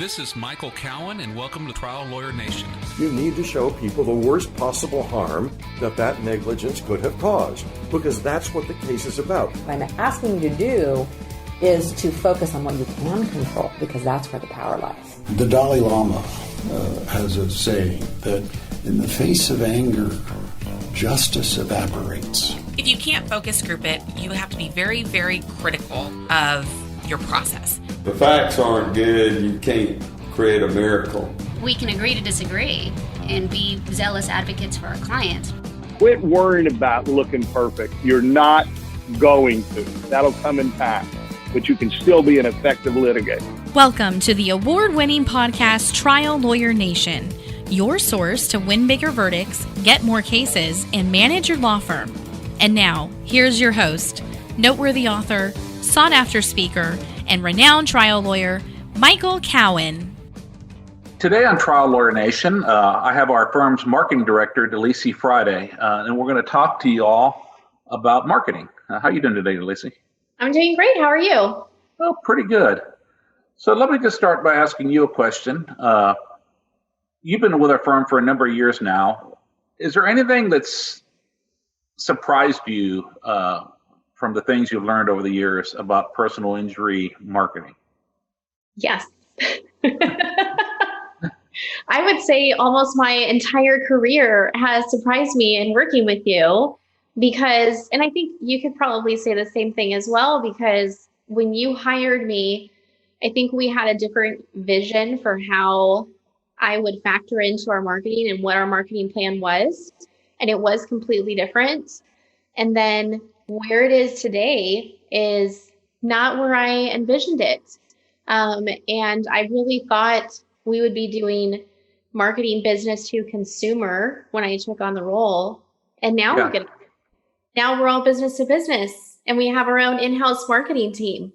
This is Michael Cowan, and welcome to Trial Lawyer Nation. You need to show people the worst possible harm that negligence could have caused, because that's what the case is about. What I'm asking you to do is to focus on what you can control, because that's where the power lies. The Dalai Lama has a saying that in the face of anger, justice evaporates. If you can't focus group it, you have to be very, very critical of your process. The facts aren't good, you can't create a miracle. We can agree to disagree and be zealous advocates for our clients. Quit worrying about looking perfect. You're not going to. That'll come in time, but you can still be an effective litigator. Welcome to the award-winning podcast Trial Lawyer Nation, your source to win bigger verdicts, get more cases, and manage your law firm. And now, here's your host, noteworthy author, sought-after speaker, and renowned trial lawyer, Michael Cowan. Today on Trial Lawyer Nation, I have our firm's marketing director, Delisi Friday, and we're going to talk to you all about marketing. How are you doing today, Delisi? I'm doing great. How are you? Oh, pretty good. So let me just start by asking you a question. You've been with our firm for a number of years now. Is there anything that's surprised you from the things you've learned over the years about personal injury marketing? Yes. I would say almost my entire career has surprised me in working with you because, and I think you could probably say the same thing as well, because when you hired me, I think we had a different vision for how I would factor into our marketing and what our marketing plan was. And it was completely different. And then where it is today is not where I envisioned it. And I really thought we would be doing marketing business to consumer when I took on the role. And now now we're all business to business, and we have our own in-house marketing team.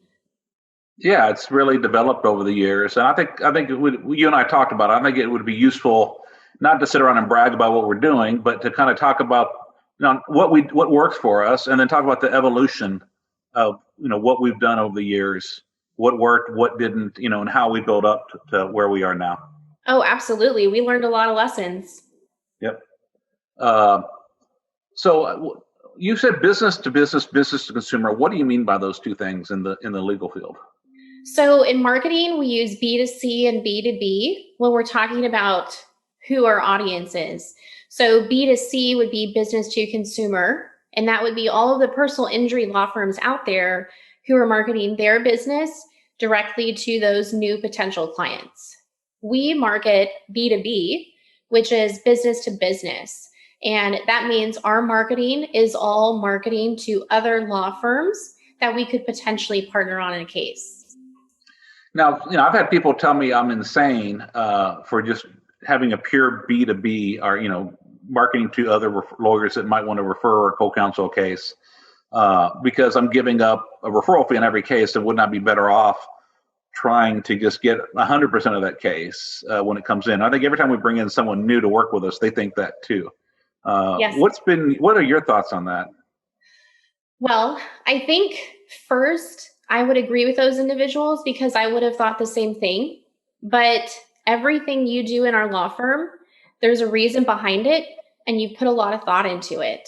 Yeah, it's really developed over the years. And I think it would, you and I talked about it. I think it would be useful not to sit around and brag about what we're doing, but to kind of talk about what works for us, and then talk about the evolution of what we've done over the years, what worked, what didn't, and how we build up to where we are now. Oh, absolutely. We learned a lot of lessons. Yep. So you said business to business, business to consumer. What do you mean by those two things in the legal field? So in marketing, we use B2C and B2B when we're talking about who our audience is. So B2C would be business to consumer, and that would be all of the personal injury law firms out there who are marketing their business directly to those new potential clients. We market B2B, which is business to business. And that means our marketing is all marketing to other law firms that we could potentially partner on in a case. Now, I've had people tell me I'm insane for just having a pure B2B or, marketing to other lawyers that might want to refer or co-counsel a case because I'm giving up a referral fee in every case and would not be better off trying to just get 100% of that case when it comes in. I think every time we bring in someone new to work with us, they think that too. Yes. What are your thoughts on that? Well, I think first I would agree with those individuals because I would have thought the same thing. But everything you do in our law firm, there's a reason behind it, and you put a lot of thought into it.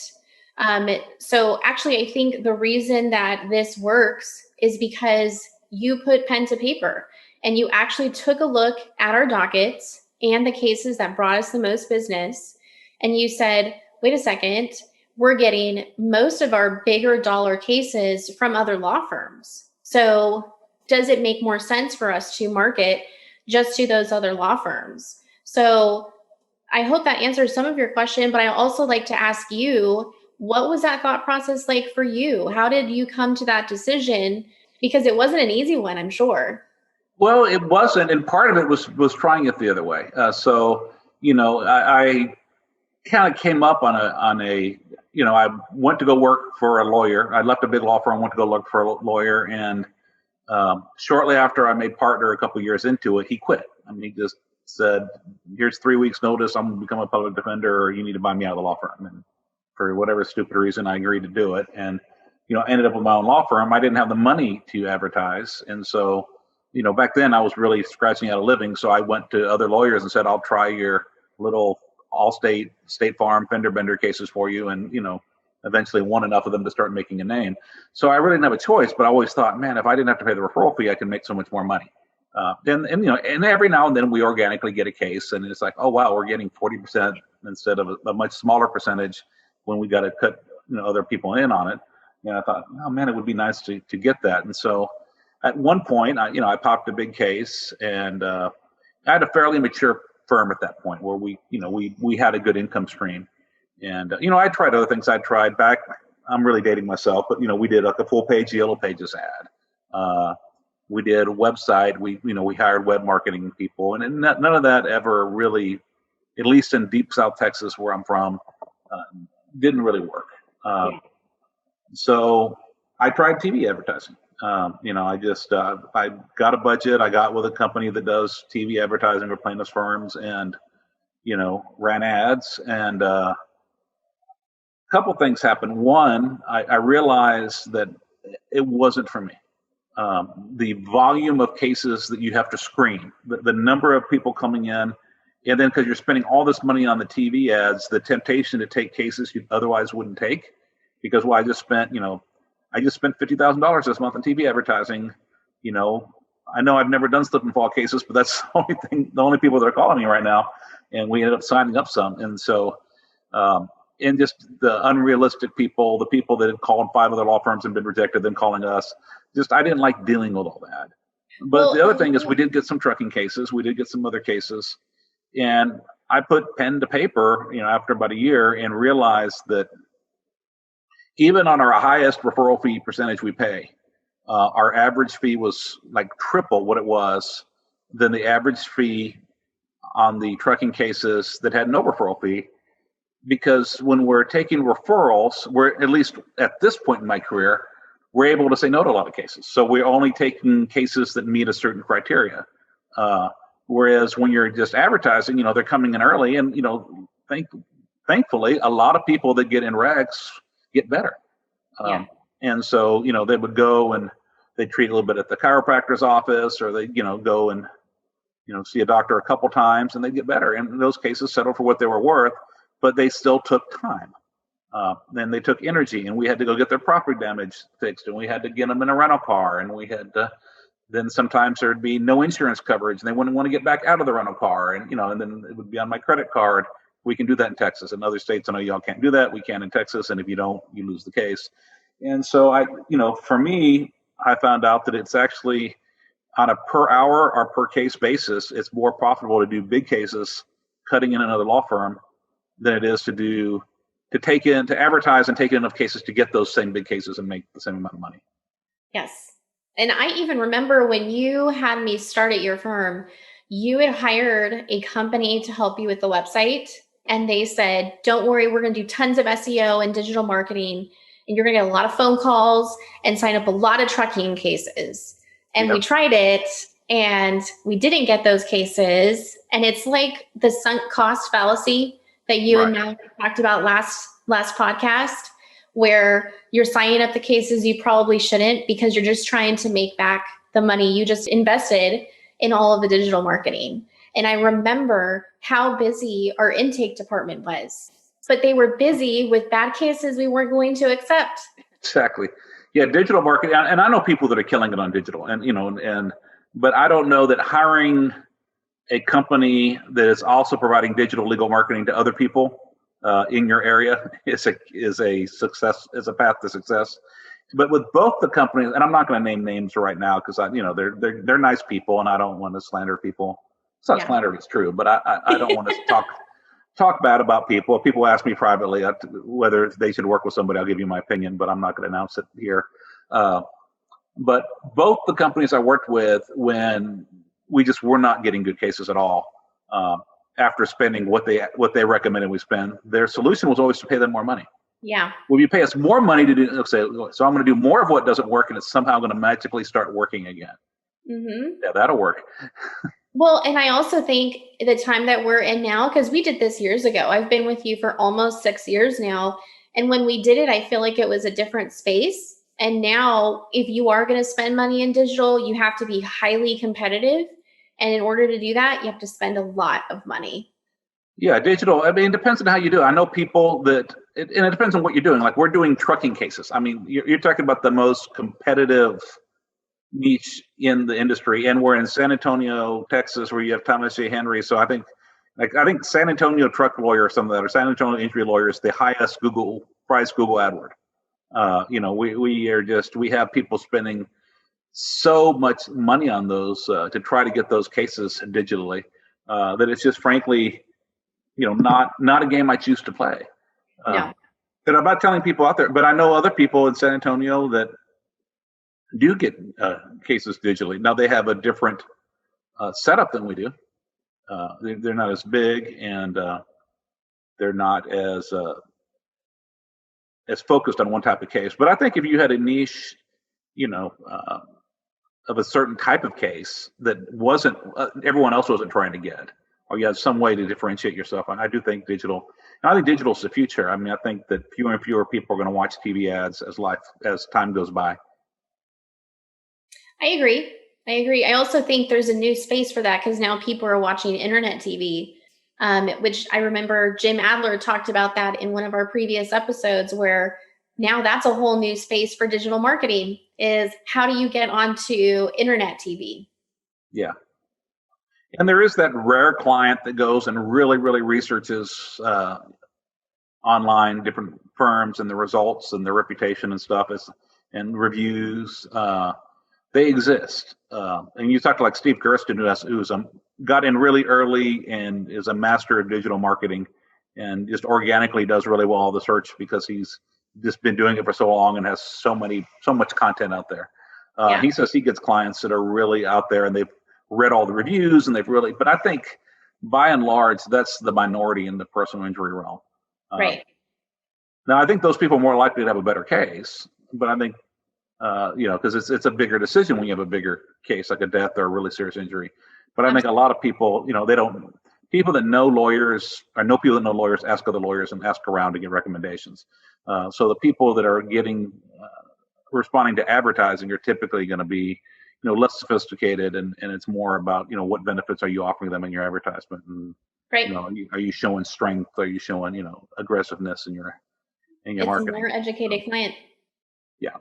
So actually, I think the reason that this works is because you put pen to paper and you actually took a look at our dockets and the cases that brought us the most business. And you said, wait a second, we're getting most of our bigger dollar cases from other law firms. So does it make more sense for us to market just to those other law firms? So I hope that answers some of your question, but I also like to ask you, what was that thought process like for you? How did you come to that decision? Because it wasn't an easy one, I'm sure. Well, it wasn't, and part of it was trying it the other way. I kind of came up on a I went to go work for a lawyer. I left a big law firm, went to go look for a lawyer, and shortly after I made partner a couple of years into it, he quit. He just said, here's 3 weeks notice, I'm going to become a public defender, or you need to buy me out of the law firm. And for whatever stupid reason, I agreed to do it. And, ended up with my own law firm. I didn't have the money to advertise. And so back then I was really scratching out a living. So I went to other lawyers and said, I'll try your little Allstate, State Farm, fender bender cases for you. And, eventually won enough of them to start making a name. So I really didn't have a choice, but I always thought, man, if I didn't have to pay the referral fee, I could make so much more money. And every now and then we organically get a case, and it's like, oh wow, we're getting 40% instead of a much smaller percentage when we got to cut other people in on it. And I thought, oh man, it would be nice to get that. And so at one point, I popped a big case, and I had a fairly mature firm at that point where we had a good income stream. And I tried other things. I tried back. I'm really dating myself, but we did like a full page Yellow Pages ad. We did a website. We hired web marketing people, and none of that ever really, at least in deep South Texas where I'm from, didn't really work. So I tried TV advertising. I got a budget. I got with a company that does TV advertising for plaintiffs' firms, and ran ads. And a couple things happened. One, I realized that it wasn't for me. The volume of cases that you have to screen, the number of people coming in, and then because you're spending all this money on the TV ads, the temptation to take cases you otherwise wouldn't take, because I just spent $50,000 this month on TV advertising. I know I've never done slip and fall cases, but that's the only people that are calling me right now, and we ended up signing up some. And so, and just the unrealistic people, the people that had called 5 other law firms and been rejected, then calling us. I didn't like dealing with all that. But the other thing is we did get some trucking cases. We did get some other cases. And I put pen to paper, after about a year, and realized that even on our highest referral fee percentage we pay, our average fee was like triple what it was than the average fee on the trucking cases that had no referral fee. Because when we're taking referrals, we're, at least at this point in my career, we're able to say no to a lot of cases. So we're only taking cases that meet a certain criteria. Whereas when you're just advertising, they're coming in early, and thankfully, a lot of people that get in regs get better. And so they would go and they treat a little bit at the chiropractor's office, or they go and see a doctor a couple times, and they get better. And those cases settled for what they were worth, but they still took time. Then they took energy, and we had to go get their property damage fixed, and we had to get them in a rental car, and we had to, then sometimes there'd be no insurance coverage, and they wouldn't want to get back out of the rental car, and and then it would be on my credit card. We can do that in Texas. In other states, I know y'all can't do that. We can in Texas, and if you don't, you lose the case. And so for me, I found out that it's actually on a per hour or per case basis, it's more profitable to do big cases cutting in another law firm than it is to advertise and take in enough cases to get those same big cases and make the same amount of money. Yes. And I even remember when you had me start at your firm, you had hired a company to help you with the website. And they said, don't worry, we're going to do tons of SEO and digital marketing. And you're going to get a lot of phone calls and sign up a lot of trucking cases. And we tried it, and we didn't get those cases. And it's like the sunk cost fallacy that you and Mel talked about last podcast, where you're signing up the cases you probably shouldn't, because you're just trying to make back the money you just invested in all of the digital marketing. And I remember how busy our intake department was, but they were busy with bad cases we weren't going to accept. Exactly. Yeah, digital marketing, and I know people that are killing it on digital, but I don't know that hiring a company that is also providing digital legal marketing to other people in your area is a success, is a path to success. But with both the companies, and I'm not going to name names right now because they're nice people, and I don't want to slander people. It's not slander, it's true, but I don't want to talk bad about people. If people ask me privately whether they should work with somebody, I'll give you my opinion, but I'm not going to announce it here. But both the companies I worked with, when we just were not getting good cases at all, after spending what they recommended we spend, their solution was always to pay them more money. Yeah. Will you pay us more money to do? So I'm going to do more of what doesn't work, and it's somehow going to magically start working again. Mm-hmm. Yeah, that'll work. Well, and I also think the time that we're in now, because we did this years ago. I've been with you for almost 6 years now. And when we did it, I feel like it was a different space. And now, if you are going to spend money in digital, you have to be highly competitive. And in order to do that, you have to spend a lot of money. Yeah, digital. I mean, it depends on how you do it. I know people that, and it depends on what you're doing. Like we're doing trucking cases. I mean, you're talking about the most competitive niche in the industry, and we're in San Antonio, Texas, where you have Thomas J. Henry. So I think San Antonio truck lawyer or something, that, or San Antonio injury lawyer is the highest Google AdWord. We have people spending so much money on those to try to get those cases digitally that it's just frankly, not a game I choose to play. No. And I'm not telling people out there, but I know other people in San Antonio that do get cases digitally. Now they have a different setup than we do. They're not as big, and they're not as focused on one type of case. But I think if you had a niche, of a certain type of case that wasn't everyone else wasn't trying to get, or you have some way to differentiate yourself, and I do think digital. And I think digital is the future. I mean, I think that fewer and fewer people are going to watch TV ads as time goes by. I agree. I also think there's a new space for that because now people are watching internet TV, which I remember Jim Adler talked about that in one of our previous episodes, where now that's a whole new space for digital marketing, is how do you get onto internet TV? Yeah. And there is that rare client that goes and really, really researches online, different firms and the results and their reputation and stuff, and reviews. They exist. And you talk to like Steve Gersten, who's got in really early and is a master of digital marketing and just organically does really well the search because he's just been doing it for so long and has so much content out there. He says he gets clients that are really out there and they've read all the reviews and but I think by and large, that's the minority in the personal injury realm. Right. Now, I think those people are more likely to have a better case, but I think, because it's a bigger decision when you have a bigger case, like a death or a really serious injury. But I think a lot of people, people that know lawyers or know people that know lawyers ask other lawyers and ask around to get recommendations. So the people that are responding to advertising are typically going to be, less sophisticated, and it's more about, what benefits are you offering them in your advertisement, and right. Are you showing strength? Are you showing, aggressiveness in your marketing? It's a more educated client. Yeah.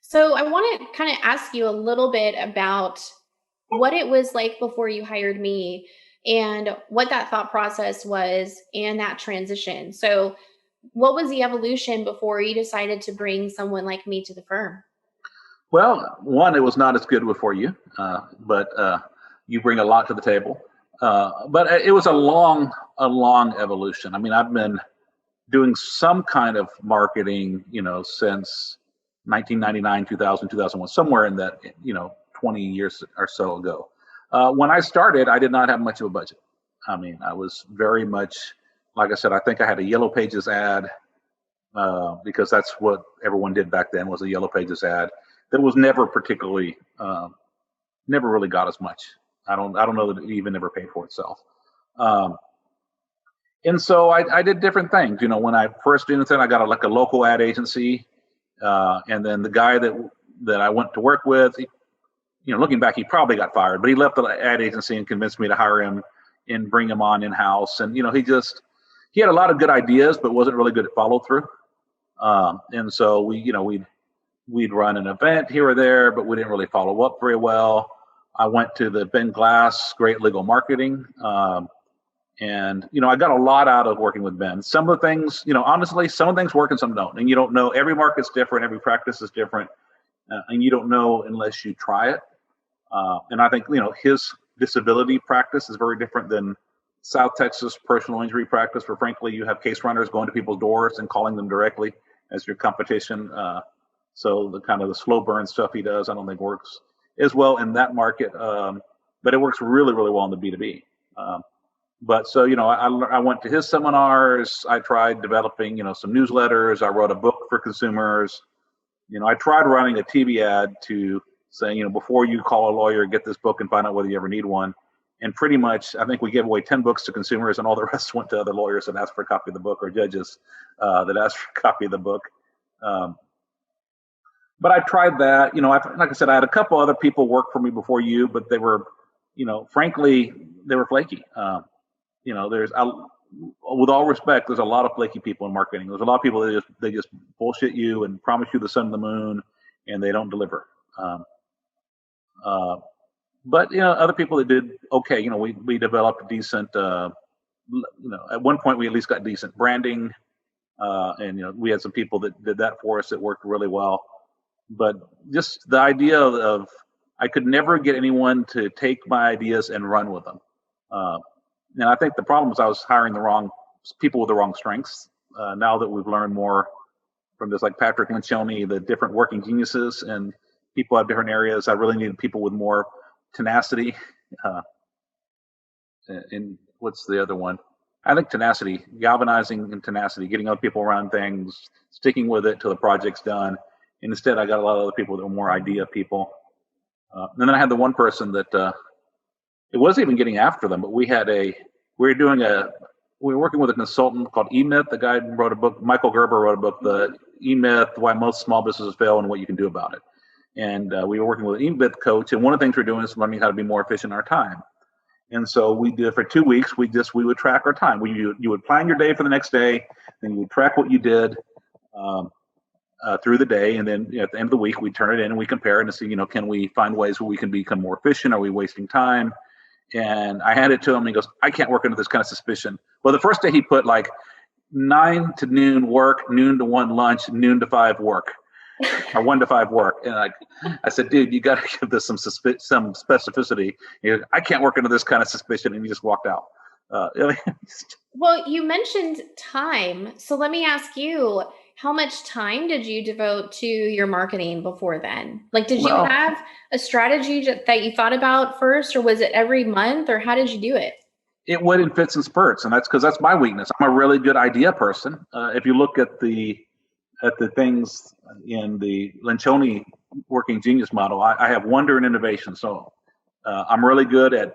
So I want to kind of ask you a little bit about what it was like before you hired me and what that thought process was and that transition. So what was the evolution before you decided to bring someone like me to the firm? Well, one, it was not as good before you, but you bring a lot to the table. But it was a long evolution. I mean, I've been doing some kind of marketing, since 1999, 2000, 2001, somewhere in that, 20 years or so ago. When I started, I did not have much of a budget. I mean, I was very much, like I said, I think I had a Yellow Pages ad because that's what everyone did back then, was a Yellow Pages ad that was never particularly, never really got as much. I don't know that it even ever paid for itself. And so I did different things. When I first did it, I got a local ad agency. And then the guy that I went to work with, looking back, he probably got fired, but he left the ad agency and convinced me to hire him and bring him on in-house. And, he had a lot of good ideas, but wasn't really good at follow through. And so we'd run an event here or there, but we didn't really follow up very well. I went to the Ben Glass Great Legal Marketing. And, I got a lot out of working with Ben. Some of the things, honestly, some of the things work and some don't. And you don't know. Every market's different. Every practice is different. And you don't know unless you try it. And I think, his disability practice is very different than South Texas personal injury practice, where frankly, you have case runners going to people's doors and calling them directly as your competition. So the kind of the slow burn stuff he does, I don't think works as well in that market. But it works really, really well in the B2B. But so, I went to his seminars. I tried developing, some newsletters. I wrote a book for consumers. I tried running a TV ad to say, before you call a lawyer, get this book and find out whether you ever need one. And pretty much, I think we gave away 10 books to consumers, and all the rest went to other lawyers that asked for a copy of the book, or judges that asked for a copy of the book. but I tried that. Like I said, I had a couple other people work for me before you, but they were, frankly, they were flaky. With all respect, there's a lot of flaky people in marketing. There's a lot of people that they just bullshit you and promise you the sun and the moon, and they don't deliver. But other people that did okay. We developed a decent. At one point we at least got decent branding, and we had some people that did that for us that worked really well. But just the idea of I could never get anyone to take my ideas and run with them. And I think the problem was I was hiring the wrong people with the wrong strengths. Now that we've learned more from this, like Patrick Lencioni, the different working geniuses, and people have different areas, I really needed people with more tenacity. And what's the other one? I think tenacity, galvanizing and tenacity, getting other people around things, sticking with it till the project's done. And instead, I got a lot of other people that were more idea people. And then I had the one person that it wasn't even getting after them, but we were working with a consultant called E-Myth. The guy wrote a book, Michael Gerber wrote a book, the E-Myth, Why Most Small Businesses Fail and What You Can Do About It. And we were working with an E-Myth coach, and one of the things we're doing is learning how to be more efficient in our time. And so we did for 2 weeks. We would track our time. You would plan your day for the next day, then you would track what you did through the day, and then at the end of the week we turn it in and we compare it and see, can we find ways where we can become more efficient? Are we wasting time? And I handed it to him, and he goes, I can't work under this kind of suspicion. Well, the first day he put like 9 to noon work, noon to 1 lunch, noon to 5 work, or 1 to 5 work. And I said, dude, you got to give this some specificity. He goes, I can't work under this kind of suspicion. And he just walked out. Well, you mentioned time. So let me ask you, how much time did you devote to your marketing before then? Like, did you have a strategy that you thought about first, or was it every month, or how did you do it? It went in fits and spurts, and that's because that's my weakness. I'm a really good idea person. If you look at the things in the Lencioni working genius model, I have wonder and innovation. So I'm really good at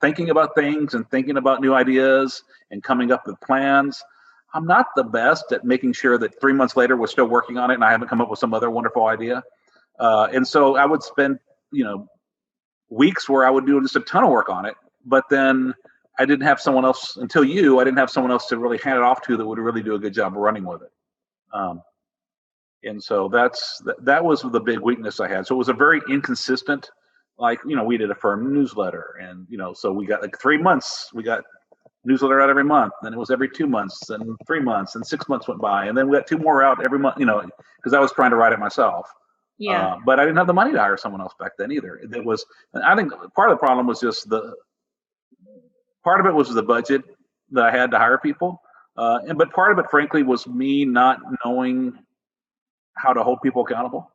thinking about things and thinking about new ideas and coming up with plans. I'm not the best at making sure that 3 months later we're still working on it and I haven't come up with some other wonderful idea. And so I would spend, weeks where I would do just a ton of work on it, but then I didn't have someone else I didn't have someone else to really hand it off to that would really do a good job of running with it. And so that was the big weakness I had. So it was a very inconsistent, we did a firm newsletter, and, so we got 3 months, we got newsletter out every month, then it was every 2 months, and 3 months, and 6 months went by, and then we got 2 more out every month, because I was trying to write it myself. Yeah. But I didn't have the money to hire someone else back then either. I think part of the problem was just part of it was the budget that I had to hire people. But part of it, frankly, was me not knowing how to hold people accountable.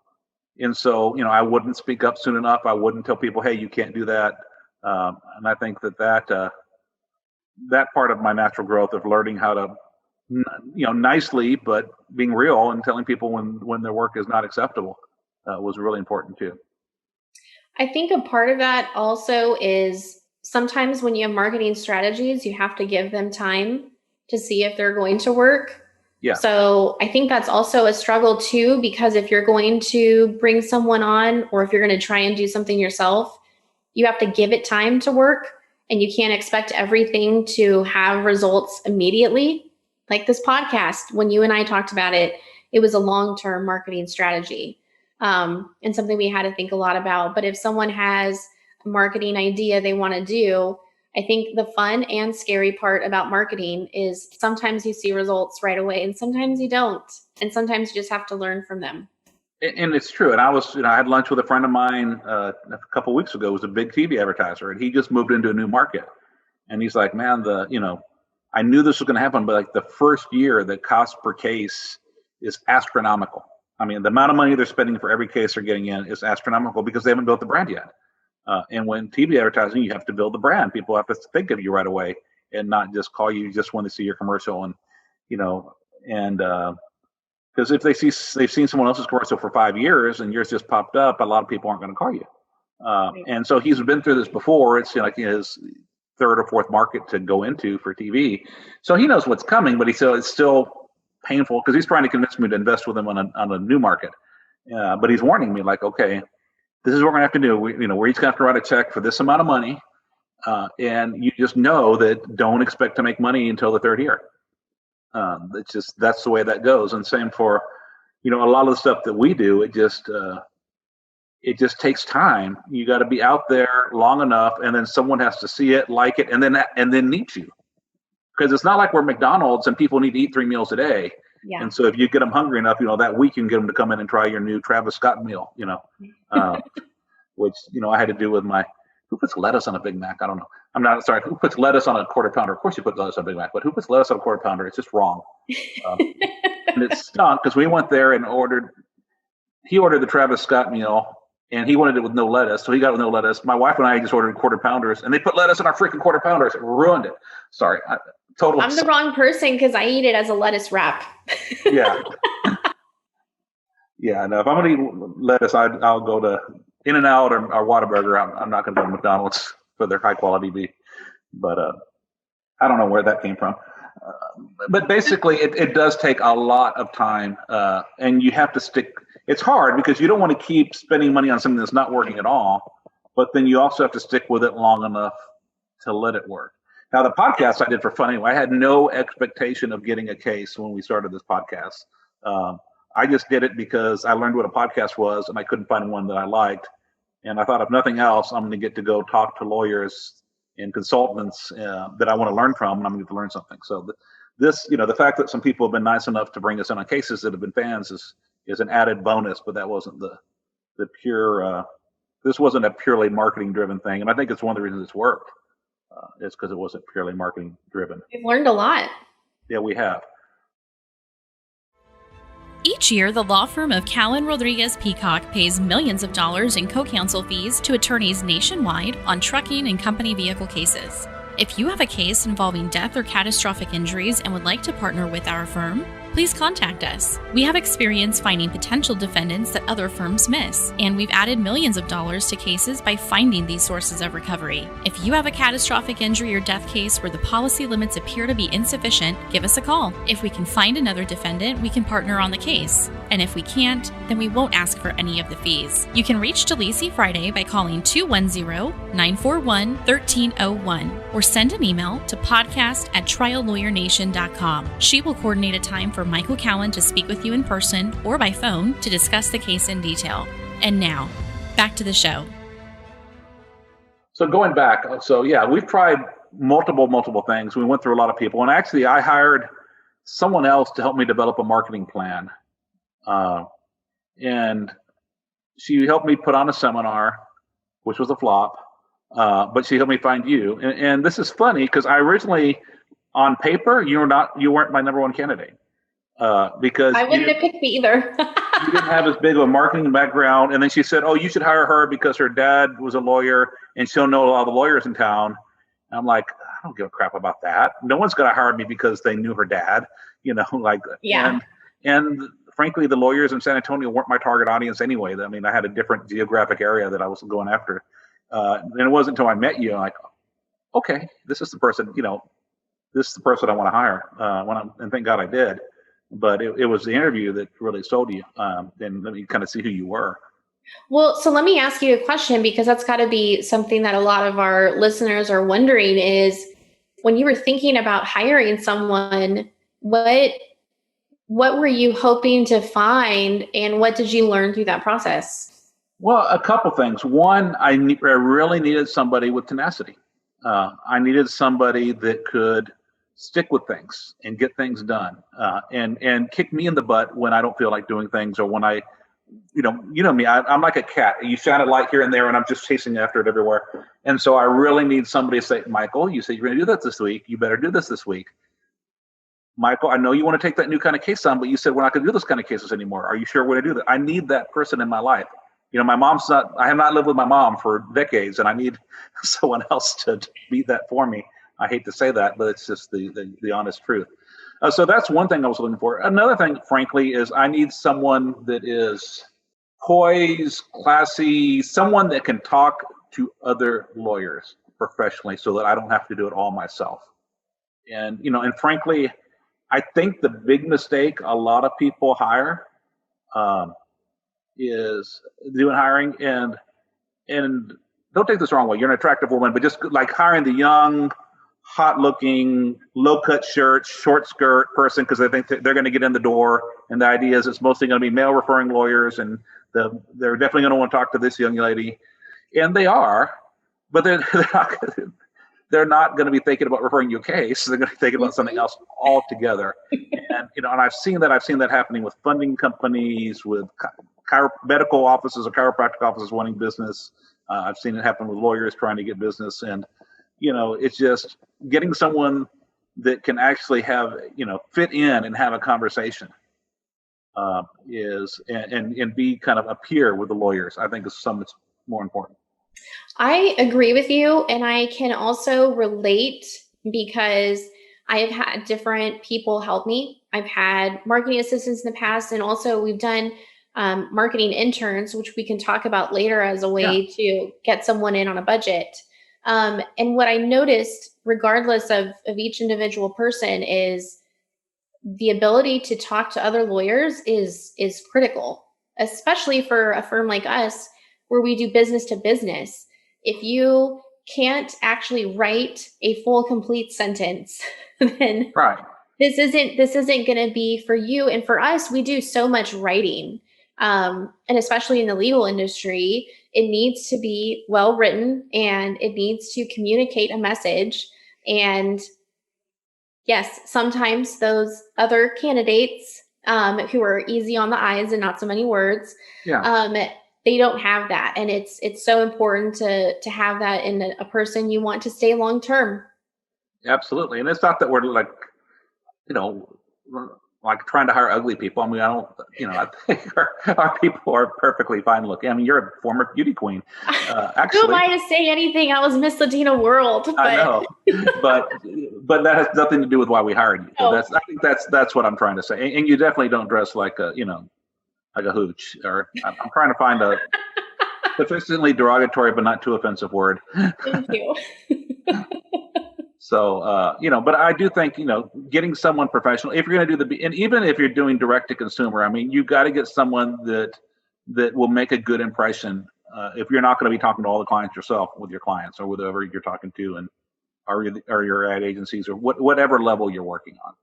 And so, I wouldn't speak up soon enough. I wouldn't tell people, hey, you can't do that. And I think that part of my natural growth of learning how to, nicely, but being real and telling people when their work is not acceptable was really important too. I think a part of that also is sometimes when you have marketing strategies, you have to give them time to see if they're going to work. Yeah. So I think that's also a struggle too, because if you're going to bring someone on, or if you're going to try and do something yourself, you have to give it time to work, and you can't expect everything to have results immediately. Like this podcast, when you and I talked about it, it was a long-term marketing strategy, and something we had to think a lot about. But if someone has a marketing idea they want to do, I think the fun and scary part about marketing is sometimes you see results right away and sometimes you don't. And sometimes you just have to learn from them. And it's true. And I had lunch with a friend of mine a couple of weeks ago. It was a big TV advertiser, and he just moved into a new market. And he's like, man, I knew this was going to happen, but the first year, the cost per case is astronomical. I mean, the amount of money they're spending for every case they're getting in is astronomical because they haven't built the brand yet. And when TV advertising, you have to build the brand. People have to think of you right away and not just call you just when they see your commercial. And, because if they've seen someone else's commercial for 5 years and yours just popped up, a lot of people aren't going to call you. And so he's been through this before. It's like his third or fourth market to go into for TV. So he knows what's coming, but it's still painful because he's trying to convince me to invest with him on a new market. But he's warning me, like, okay, this is what we're gonna have to do. We're each gonna have to write a check for this amount of money, and you just know that don't expect to make money until the third year. That's the way that goes. And same for, a lot of the stuff that we do. It just takes time. You got to be out there long enough, and then someone has to see it, like it, and then need you. Because it's not like we're McDonald's and people need to eat 3 meals a day. Yeah. And so if you get them hungry enough, that week you can get them to come in and try your new Travis Scott meal, which, I had to do with who puts lettuce on a Big Mac? I don't know. I'm not sorry. Who puts lettuce on a quarter pounder? Of course you put lettuce on a Big Mac, but who puts lettuce on a quarter pounder? It's just wrong. And it stunk because we went there and he ordered the Travis Scott meal and he wanted it with no lettuce. So he got it with no lettuce. My wife and I just ordered quarter pounders and they put lettuce in our freaking quarter pounders. It ruined it. Sorry. I'm the wrong person because I eat it as a lettuce wrap. Yeah. Yeah. No, if I'm going to eat lettuce, I'll go to In-N-Out or Whataburger. I'm not going to go to McDonald's for their high quality beef. But I don't know where that came from. But basically, it does take a lot of time. And you have to stick. It's hard because you don't want to keep spending money on something that's not working at all. But then you also have to stick with it long enough to let it work. Now, the podcast I did for fun anyway, I had no expectation of getting a case when we started this podcast. I just did it because I learned what a podcast was and I couldn't find one that I liked. And I thought, if nothing else, I'm going to get to go talk to lawyers and consultants that I want to learn from, and I'm going to get to learn something. So this, the fact that some people have been nice enough to bring us in on cases that have been fans is an added bonus, but that wasn't the pure, this wasn't a purely marketing driven thing. And I think it's one of the reasons it's worked. It's because it wasn't purely marketing driven. We've learned a lot. Yeah, we have. Each year, the law firm of Cowan Rodriguez Peacock pays millions of dollars in co-counsel fees to attorneys nationwide on trucking and company vehicle cases. If you have a case involving death or catastrophic injuries and would like to partner with our firm, please contact us. We have experience finding potential defendants that other firms miss, and we've added millions of dollars to cases by finding these sources of recovery. If you have a catastrophic injury or death case where the policy limits appear to be insufficient, give us a call. If we can find another defendant, we can partner on the case. And if we can't, then we won't ask for any of the fees. You can reach Delisi Friday by calling 210-941-1301 or send an email to podcast@triallawyernation.com. She will coordinate a time for Michael Cowan to speak with you in person or by phone to discuss the case in detail. And now, back to the show. So going back, we've tried multiple things. We went through a lot of people, and actually I hired someone else to help me develop a marketing plan. And she helped me put on a seminar, which was a flop, but she helped me find you. And this is funny because I originally, on paper, you weren't my number one candidate. Because I wouldn't have picked me either. You didn't have as big of a marketing background. And then she said, oh, you should hire her because her dad was a lawyer and she'll know a lot of the lawyers in town. And I'm like, I don't give a crap about that. No one's going to hire me because they knew her dad, Yeah. And frankly, the lawyers in San Antonio weren't my target audience anyway. I mean, I had a different geographic area that I was going after. And it wasn't until I met you, I'm like, okay, this is the person, this is the person I want to hire. And thank God I did. But it was the interview that really sold you. And let me kind of see who you were. Well, so let me ask you a question, because that's got to be something that a lot of our listeners are wondering is, when you were thinking about hiring someone, what were you hoping to find, and what did you learn through that process? Well, a couple things. One, I really needed somebody with tenacity. I needed somebody that could stick with things and get things done, and kick me in the butt when I don't feel like doing things, or when I, you know me, I'm like a cat. You shine a light here and there and I'm just chasing after it everywhere. And so I really need somebody to say, Michael, you said you're going to do that this week. You better do this week. Michael, I know you want to take that new kind of case on, but you said we're not going to do those kind of cases anymore. Are you sure we're going to do that? I need that person in my life. My mom's I have not lived with my mom for decades, and I need someone else to be that for me. I hate to say that, but it's just the honest truth. So that's one thing I was looking for. Another thing, frankly, is I need someone that is poised, classy, someone that can talk to other lawyers professionally so that I don't have to do it all myself. And frankly, I think the big mistake a lot of people hire is doing hiring, and don't take this the wrong way. You're an attractive woman, but just like hiring the young, hot-looking, low-cut shirt, short skirt person because they think they're going to get in the door, and the idea is it's mostly going to be male-referring lawyers, and they're definitely going to want to talk to this young lady, and they are, but they're not going to be thinking about referring you a case. They're going to be thinking about something else altogether. And and I've seen that happening with funding companies, with medical offices or chiropractic offices wanting business. I've seen it happen with lawyers trying to get business, and it's just getting someone that can actually have fit in and have a conversation and be kind of a peer with the lawyers. I think is something that's more important. I agree with you, and I can also relate because I have had different people help me. I've had marketing assistants in the past, and also we've done marketing interns, which we can talk about later as a way to get someone in on a budget. And what I noticed, regardless of each individual person, is the ability to talk to other lawyers is critical, especially for a firm like us where we do business to business. If you can't actually write a full, complete sentence, then this isn't going to be for you. And for us, we do so much writing. And especially in the legal industry, it needs to be well written and it needs to communicate a message. And yes, sometimes those other candidates who are easy on the eyes and not so many words, they don't have that. And it's so important to have that in a person you want to stay long term. Absolutely. And it's not that we're like trying to hire ugly people. I mean, I think our people are perfectly fine looking. I mean, you're a former beauty queen. Actually, who am I to say anything? I was Miss Latina World. But... I know, but that has nothing to do with why we hired you. So I think that's what I'm trying to say. And you definitely don't dress like a hooch. Or I'm trying to find a sufficiently derogatory but not too offensive word. Thank you. So, but I do think, getting someone professional, if you're going to do and even if you're doing direct to consumer, I mean, you've got to get someone that will make a good impression. If you're not going to be talking to all the clients yourself with your clients or whoever you're talking to, and or your ad agencies or whatever level you're working on.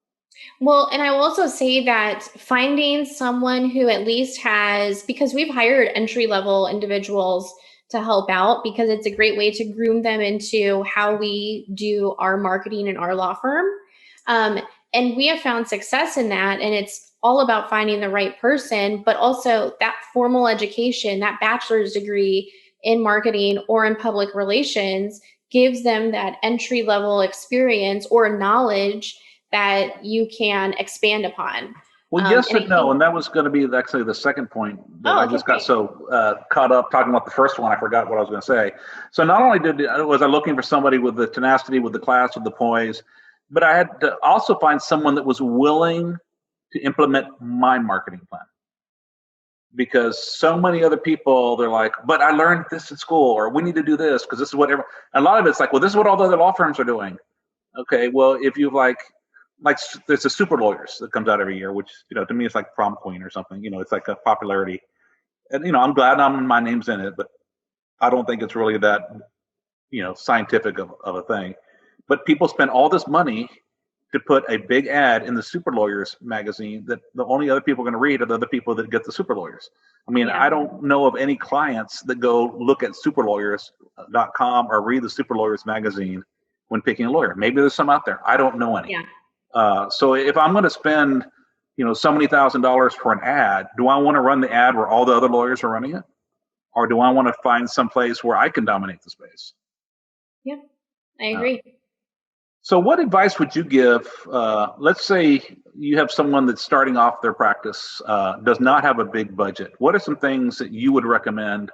Well, and I will also say that finding someone who at least has, because we've hired entry level individuals to help out, because it's a great way to groom them into how we do our marketing in our law firm. And we have found success in that. And it's all about finding the right person, but also that formal education, that bachelor's degree in marketing or in public relations gives them that entry level experience or knowledge that you can expand upon. Well, yes and no, and that was going to be actually the second point that I just got so caught up talking about the first one, I forgot what I was going to say. So not only was I looking for somebody with the tenacity, with the class, with the poise, but I had to also find someone that was willing to implement my marketing plan. Because so many other people, they're like, but I learned this in school, or we need to do this because this is whatever. And a lot of it's like, well, this is what all the other law firms are doing. Okay, well, if you've like there's a super lawyers that comes out every year, which, to me, it's like prom queen or something. It's like a popularity. And, I'm glad my name's in it, but I don't think it's really that, scientific of a thing. But people spend all this money to put a big ad in the super lawyers magazine that the only other people are going to read are the other people that get the super lawyers. I mean, I don't know of any clients that go look at superlawyers.com or read the super lawyers magazine when picking a lawyer. Maybe there's some out there. I don't know any. Yeah. So if I'm going to spend, so many $1,000s for an ad, do I want to run the ad where all the other lawyers are running it? Or do I want to find some place where I can dominate the space? Yeah, I agree. So what advice would you give? Let's say you have someone that's starting off their practice, does not have a big budget. What are some things that you would recommend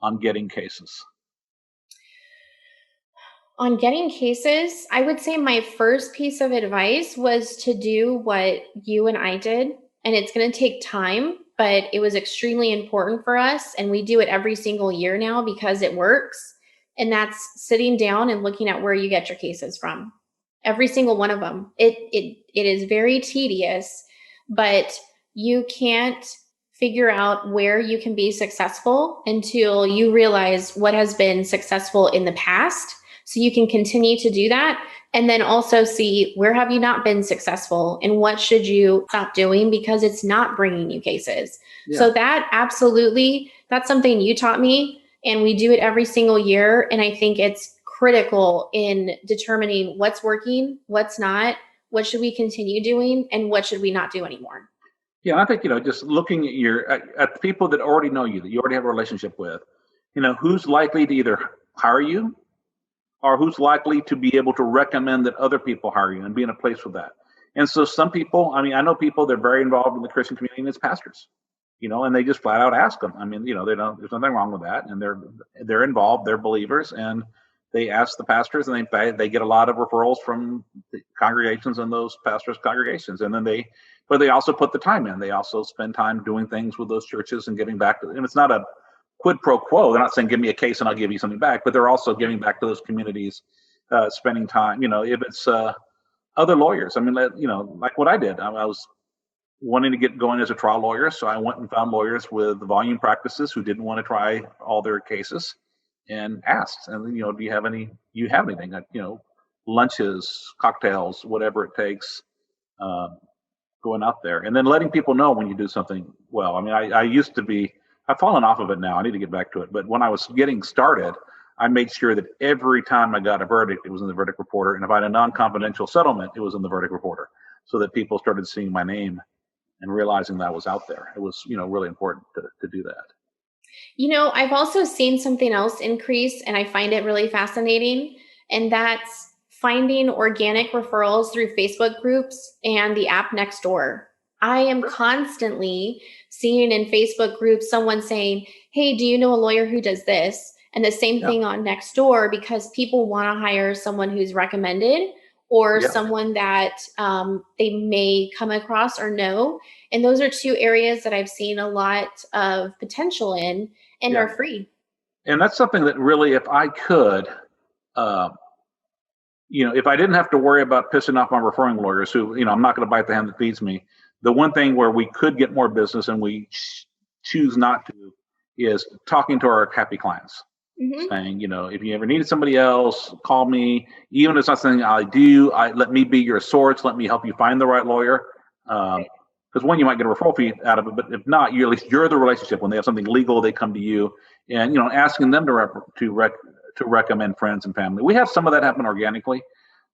on getting cases? On getting cases, I would say my first piece of advice was to do what you and I did. And it's going to take time, but it was extremely important for us. And we do it every single year now because it works. And that's sitting down and looking at where you get your cases from. Every single one of them. It is very tedious, but you can't figure out where you can be successful until you realize what has been successful in the past, so you can continue to do that. And then also see, where have you not been successful and what should you stop doing because it's not bringing you cases. Yeah. So that absolutely, that's something you taught me, and we do it every single year. And I think it's critical in determining what's working, what's not, what should we continue doing, and what should we not do anymore. Yeah, I think, just looking at the people that already know you, that you already have a relationship with, who's likely to either hire you or who's likely to be able to recommend that other people hire you and be in a place with that. And so some people, I know people that are very involved in the Christian community, and it's pastors, and they just flat out ask them. There's nothing wrong with that. And they're involved, they're believers, and they ask the pastors, and they get a lot of referrals from the congregations and those pastors' congregations. And then but they also put the time in. They also spend time doing things with those churches and giving back to them. And it's not a quid pro quo. They're not saying, give me a case and I'll give you something back, but they're also giving back to those communities, spending time, if it's other lawyers. Like what I did, I was wanting to get going as a trial lawyer. So I went and found lawyers with volume practices who didn't want to try all their cases, and asked, and, do you have anything, lunches, cocktails, whatever it takes, going out there, and then letting people know when you do something well. I've fallen off of it now. I need to get back to it. But when I was getting started, I made sure that every time I got a verdict, it was in the verdict reporter. And if I had a non-confidential settlement, it was in the verdict reporter, so that people started seeing my name and realizing that I was out there. It was, really important to do that. I've also seen something else increase, and I find it really fascinating, and that's finding organic referrals through Facebook groups and the app Nextdoor. I am constantly seeing in Facebook groups someone saying, hey, do you know a lawyer who does this? And the same thing on Nextdoor, because people want to hire someone who's recommended, or someone that they may come across or know. And those are two areas that I've seen a lot of potential in, and are free. And that's something that really, if I could, if I didn't have to worry about pissing off my referring lawyers, who, I'm not going to bite the hand that feeds me. The one thing where we could get more business, and we choose not to, is talking to our happy clients. Mm-hmm. Saying, if you ever needed somebody else, call me. Even if it's not something I do, let me be your source. Let me help you find the right lawyer. Because one, you might get a referral fee out of it, but if not, at least you're the relationship. When they have something legal, they come to you, and asking them to recommend friends and family. We have some of that happen organically,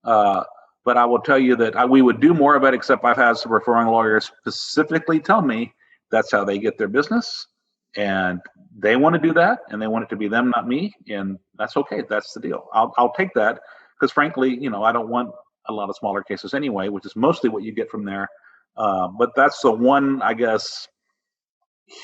but I will tell you that we would do more of it. Except I've had some referring lawyers specifically tell me that's how they get their business, and they want to do that, and they want it to be them, not me, and that's okay. That's the deal. I'll take that, because frankly, I don't want a lot of smaller cases anyway, which is mostly what you get from there. But that's the one, I guess,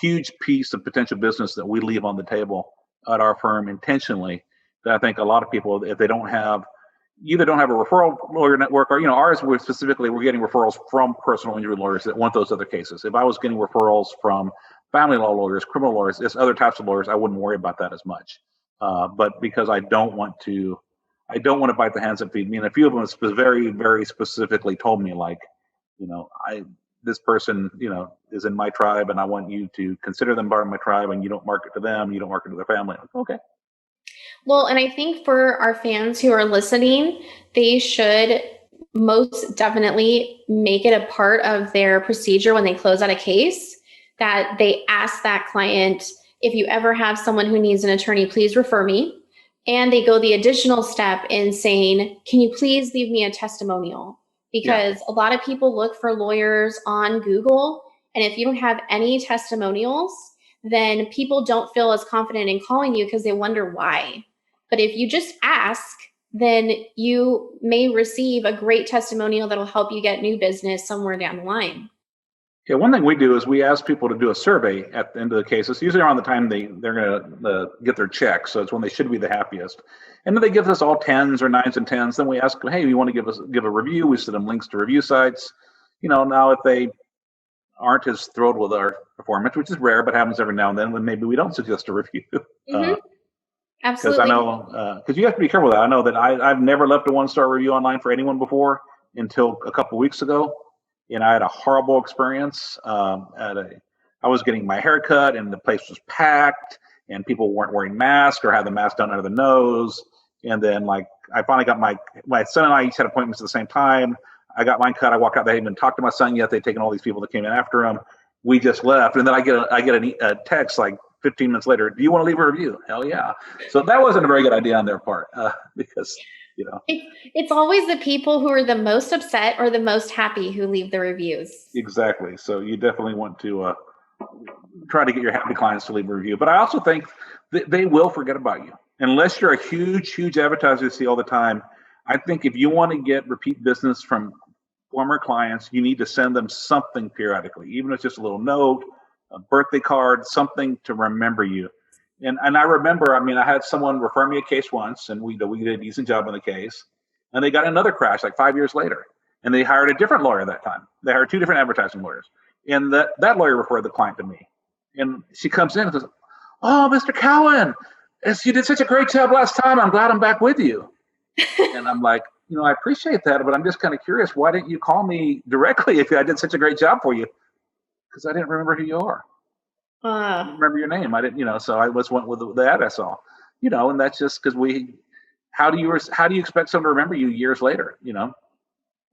huge piece of potential business that we leave on the table at our firm intentionally. That I think a lot of people, if they either don't have a referral lawyer network, or ours, we're getting referrals from personal injury lawyers that want those other cases. If I was getting referrals from family law lawyers, criminal lawyers, there's other types of lawyers, I wouldn't worry about that as much. But because I don't want to bite the hands that feed me, and a few of them very, very specifically told me, like, this person, is in my tribe, and I want you to consider them part of my tribe, and you don't market to them, you don't market to their family. Okay. Well, and I think for our fans who are listening, they should most definitely make it a part of their procedure when they close out a case, that they ask that client, if you ever have someone who needs an attorney, please refer me. And they go the additional step in saying, can you please leave me a testimonial? Because a lot of people look for lawyers on Google, and if you don't have any testimonials, then people don't feel as confident in calling you because they wonder why. But if you just ask, then you may receive a great testimonial that'll help you get new business somewhere down the line. Yeah, one thing we do is we ask people to do a survey at the end of the case. It's usually around the time they're going to get their check, so it's when they should be the happiest. And then they give us all 10s or 9s and 10s. Then we ask them, hey, you want to give a review? We send them links to review sites. Now if they aren't as thrilled with our performance, which is rare but happens every now and then, when maybe we don't suggest a review. Mm-hmm. Absolutely. Because I know, because you have to be careful with that. I know that I've never left a 1-star review online for anyone before until a couple of weeks ago. And I had a horrible experience. I I was getting my hair cut and the place was packed and people weren't wearing masks or had the mask done under the nose. And then like I finally got my son and I each had appointments at the same time. I got mine cut. I walked out. They hadn't even talked to my son yet. They'd taken all these people that came in after him. We just left. And then I get a text like 15 minutes later. Do you want to leave a review? Hell yeah. So that wasn't a very good idea on their part because, you know. It's always the people who are the most upset or the most happy who leave the reviews. Exactly. So you definitely want to try to get your happy clients to leave a review. But I also think that they will forget about you. Unless you're a huge advertiser you see all the time. I think if you want to get repeat business from former clients, you need to send them something periodically, even if it's just a little note, a birthday card, something to remember you. And I remember, I mean, I had someone refer me a case once, and we did a decent job on the case, and they got another crash like 5 years later, and they hired a different lawyer that time. They hired 2 different advertising lawyers, and that lawyer referred the client to me. And she comes in and says, "Oh, Mr. Cowan, you did such a great job last time. I'm glad I'm back with you." And I'm like, you know, I appreciate that, but I'm just kind of curious. Why didn't you call me directly if I did such a great job for you? Because I didn't remember who you are. I didn't remember your name. I didn't, you know, so I went with the ad I saw, you know, and that's just because how do you expect someone to remember you years later, you know?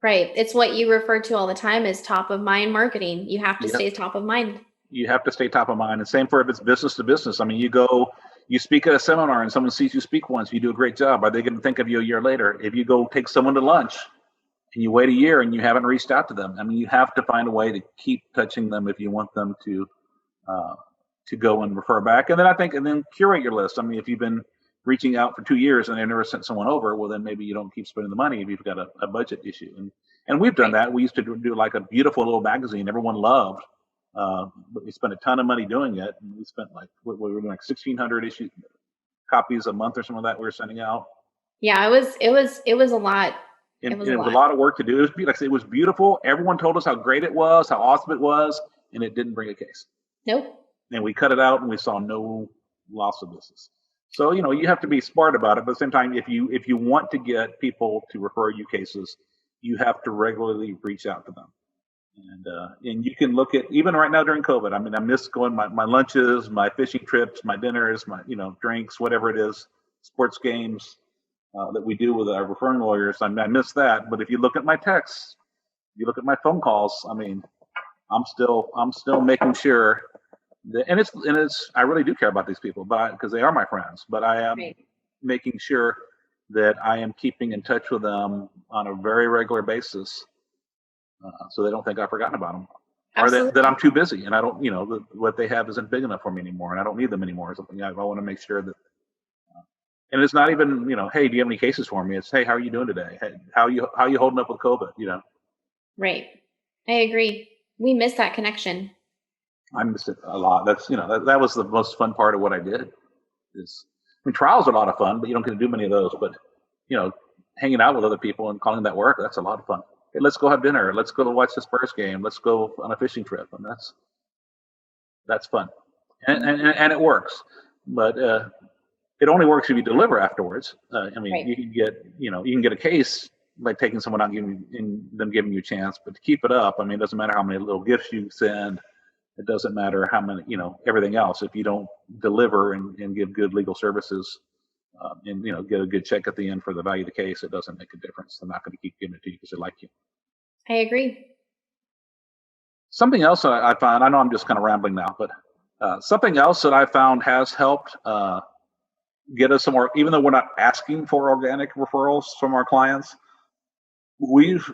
Right. It's what you refer to all the time as top of mind marketing. You have to stay top of mind. You have to stay top of mind. And same for if it's business to business. I mean, you speak at a seminar and someone sees you speak once, you do a great job. Are they going to think of you a year later? If you go take someone to lunch and you wait a year and you haven't reached out to them, I mean, you have to find a way to keep touching them if you want them to go and refer back. And then curate your list. I mean, if you've been reaching out for 2 years and they've never sent someone over, well, then maybe you don't keep spending the money if you've got a budget issue. And we've done that. We used to do like a beautiful little magazine everyone loved. But we spent a ton of money doing it. And we spent like, we were doing like 1,600 copies a month or something like that we were sending out. Yeah, it was a lot. It was a lot of work to do. It was beautiful. Everyone told us how great it was, how awesome it was, and it didn't bring a case. Nope. And we cut it out and we saw no loss of business. So, you know, you have to be smart about it. But at the same time, if you want to get people to refer you cases, you have to regularly reach out to them. And you can look at, even right now during COVID, I mean, I miss going my lunches, my fishing trips, my dinners, my, you know, drinks, whatever it is, sports games that we do with our referring lawyers. I mean, I miss that. But if you look at my texts, you look at my phone calls, I mean, I'm still making sure that, and it's I really do care about these people, but because they are my friends, but I am making sure that I am keeping in touch with them on a very regular basis. So they don't think I've forgotten about them. Absolutely. Or that I'm too busy and I don't, you know, what they have isn't big enough for me anymore and I don't need them anymore or something. I want to make sure that, and it's not even, you know, hey, do you have any cases for me? It's, hey, how are you doing today? Hey, how you holding up with COVID, you know? Right. I agree. We miss that connection. I miss it a lot. That's, you know, that was the most fun part of what I did trials are a lot of fun, but you don't get to do many of those, but, you know, hanging out with other people and calling that work, that's a lot of fun. Hey, let's go have dinner. Let's go to watch the Spurs game. Let's go on a fishing trip. And that's fun. And it works. But it only works if you deliver afterwards. I mean, you can get a case by taking someone out and them giving you a chance. But to keep it up, I mean, it doesn't matter how many little gifts you send. It doesn't matter how many, you know, everything else. If you don't deliver and give good legal services, and, you know, get a good check at the end for the value of the case, it doesn't make a difference. They're not going to keep giving it to you because they like you. I agree. Something else that I found, I know I'm just kind of rambling now, but something else that I found has helped get us some more, even though we're not asking for organic referrals from our clients, we've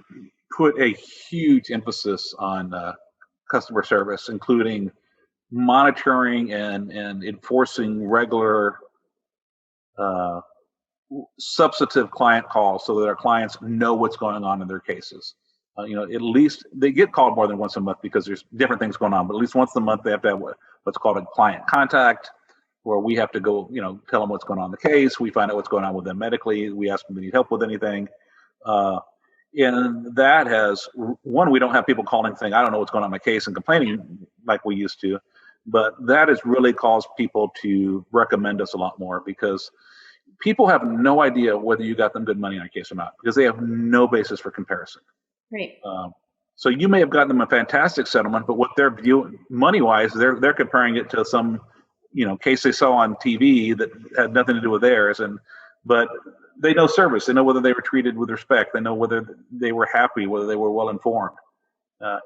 put a huge emphasis on customer service, including monitoring and enforcing regular substantive client calls so that our clients know what's going on in their cases. You know, at least they get called more than once a month because there's different things going on, but at least once a month they have to have what's called a client contact, where we have to go, you know, tell them what's going on in the case. We find out what's going on with them medically. We ask them if they need help with anything. And that has, one, we don't have people calling saying, I don't know what's going on in my case and complaining like we used to, but that has really caused people to recommend us a lot more because people have no idea whether you got them good money on a case or not because they have no basis for comparison. Right. So you may have gotten them a fantastic settlement, but what they're viewing money-wise, they're comparing it to some, case they saw on TV that had nothing to do with theirs. But they know service. They know whether they were treated with respect. They know whether they were happy, whether they were well informed.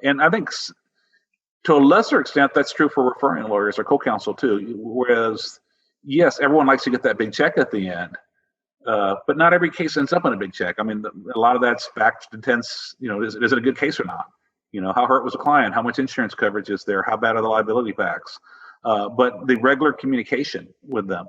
And I think to a lesser extent, that's true for referring lawyers or co-counsel too. Whereas, yes, everyone likes to get that big check at the end. But not every case ends up in a big check. I mean, a lot of that's fact intense. Is it a good case or not? How hurt was the client? How much insurance coverage is there? How bad are the liability facts? But the regular communication with them,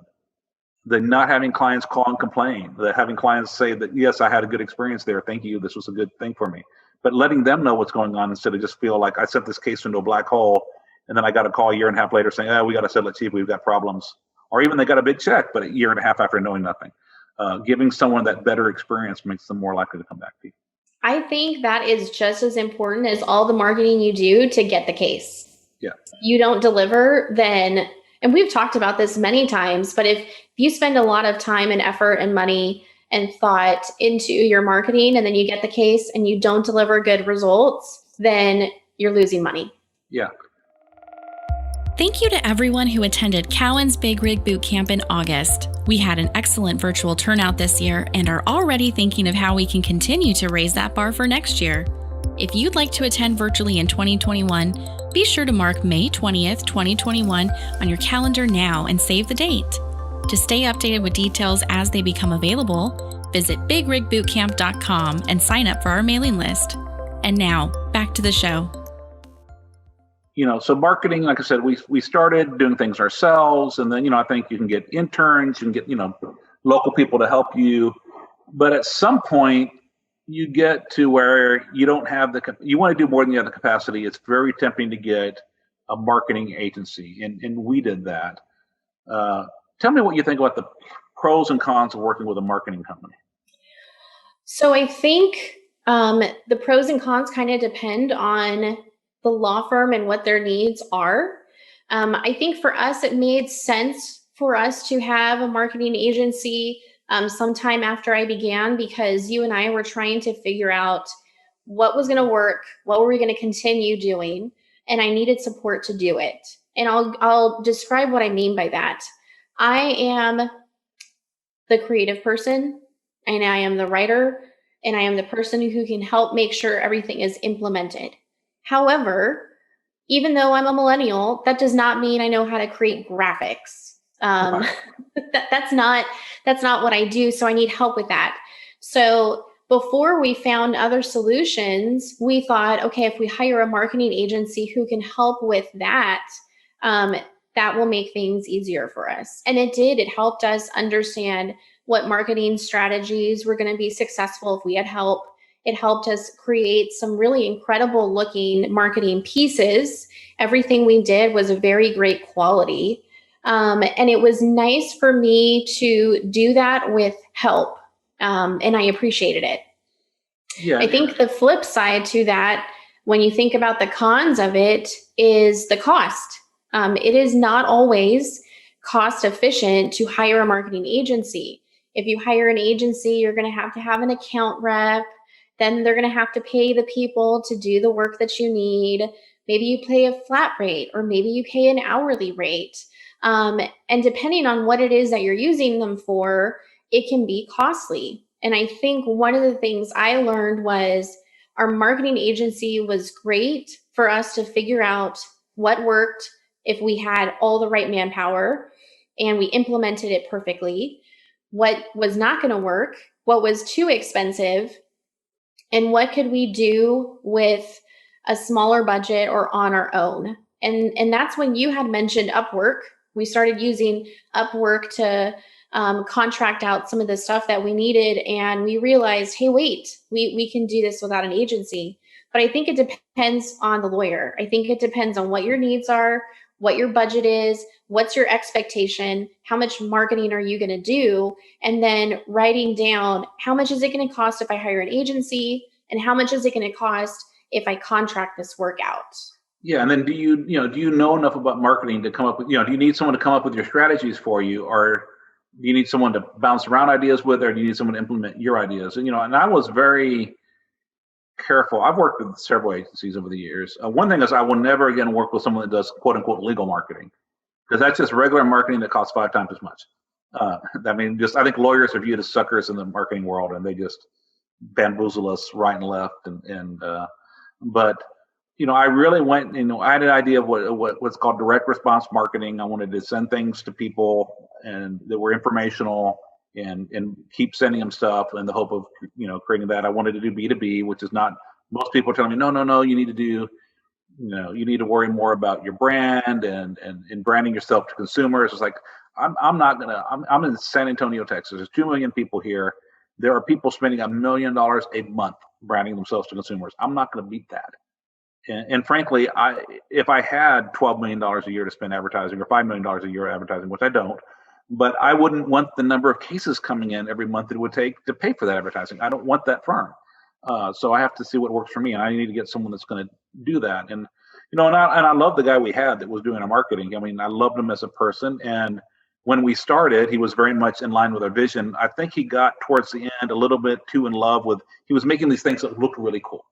the not having clients call and complain, the having clients say that, yes, I had a good experience there. Thank you. This was a good thing for me. But letting them know what's going on instead of just feel like I sent this case into a black hole and then I got a call a year and a half later saying, we got to settle it cheap. We've got problems. Or even they got a big check, but a year and a half after knowing nothing. Giving someone that better experience makes them more likely to come back to you. I think that is just as important as all the marketing you do to get the case. Yeah. If you don't deliver, then, and we've talked about this many times, but if you spend a lot of time and effort and money and thought into your marketing and then you get the case and you don't deliver good results, then you're losing money. Yeah. Thank you to everyone who attended Cowan's Big Rig Boot Camp in August. We had an excellent virtual turnout this year and are already thinking of how we can continue to raise that bar for next year. If you'd like to attend virtually in 2021, be sure to mark May 20th, 2021 on your calendar now and save the date. To stay updated with details as they become available, visit bigrigbootcamp.com and sign up for our mailing list. And now, back to the show. So marketing, like I said, we started doing things ourselves, and then, I think you can get interns, you can get, local people to help you. But at some point, you get to where you don't have you want to do more than you have the capacity. It's very tempting to get a marketing agency, and we did that. Tell me what you think about the pros and cons of working with a marketing company. So I think the pros and cons kind of depend on the law firm and what their needs are. I think for us, it made sense for us to have a marketing agency sometime after I began, because you and I were trying to figure out what was going to work, what were we going to continue doing, and I needed support to do it. And I'll describe what I mean by that. I am the creative person, and I am the writer, and I am the person who can help make sure everything is implemented. However, even though I'm a millennial, that does not mean I know how to create graphics. That's not what I do. So I need help with that. So before we found other solutions, we thought, okay, if we hire a marketing agency who can help with that, that will make things easier for us. And it did. It helped us understand what marketing strategies were going to be successful if we had help. It helped us create some really incredible looking marketing pieces. Everything we did was a very great quality. And it was nice for me to do that with help. And I appreciated it. Yeah. I think the flip side to that, when you think about the cons of it, is the cost. It is not always cost efficient to hire a marketing agency. If you hire an agency, you're going to have an account rep. Then they're going to have to pay the people to do the work that you need. Maybe you pay a flat rate, or maybe you pay an hourly rate. And depending on what it is that you're using them for, it can be costly. And I think one of the things I learned was our marketing agency was great for us to figure out what worked if we had all the right manpower and we implemented it perfectly, what was not going to work, what was too expensive, and what could we do with a smaller budget or on our own. And that's when you had mentioned Upwork. We started using Upwork to contract out some of the stuff that we needed. And we realized, hey, wait, we can do this without an agency. But I think it depends on the lawyer. I think it depends on what your needs are, what your budget is, what's your expectation, how much marketing are you going to do, and then writing down how much is it going to cost if I hire an agency, and how much is it going to cost if I contract this work out. Yeah, and then do you know enough about marketing to come up with, do you need someone to come up with your strategies for you, or do you need someone to bounce around ideas with, or do you need someone to implement your ideas? And I was very careful. I've worked with several agencies over the years. One thing is I will never again work with someone that does quote unquote legal marketing, because that's just regular marketing that costs 5 times as much. I mean, just I think lawyers are viewed as suckers in the marketing world, and they just bamboozle us right and left. But I really went. I had an idea of what's called direct response marketing. I wanted to send things to people and that were informational, and keep sending them stuff in the hope of creating that. I wanted to do B2B, which is not, most people are telling me no, you need to do, you need to worry more about your brand and branding yourself to consumers. It's like I'm in San Antonio, Texas. There's 2 million people here. There are people spending $1 million a month branding themselves to consumers. I'm not going to beat that. And frankly, if I had $12 million a year to spend advertising, or $5 million a year advertising, which I don't, but I wouldn't want the number of cases coming in every month it would take to pay for that advertising. I don't want that firm. So I have to see what works for me, and I need to get someone that's going to do that. And I love the guy we had that was doing our marketing. I mean, I loved him as a person, and when we started, he was very much in line with our vision. I think he got towards the end a little bit too in love with. He was making these things that looked really cool,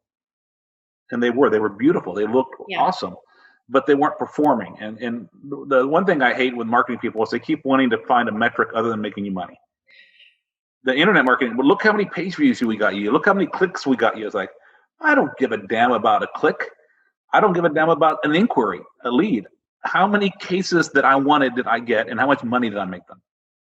and they were beautiful. They looked awesome, but they weren't performing. And the one thing I hate with marketing people is they keep wanting to find a metric other than making you money. The internet marketing, well, look how many page views we got you. Look how many clicks we got you. It's like, I don't give a damn about a click. I don't give a damn about an inquiry, a lead. How many cases that I wanted did I get, and how much money did I make them?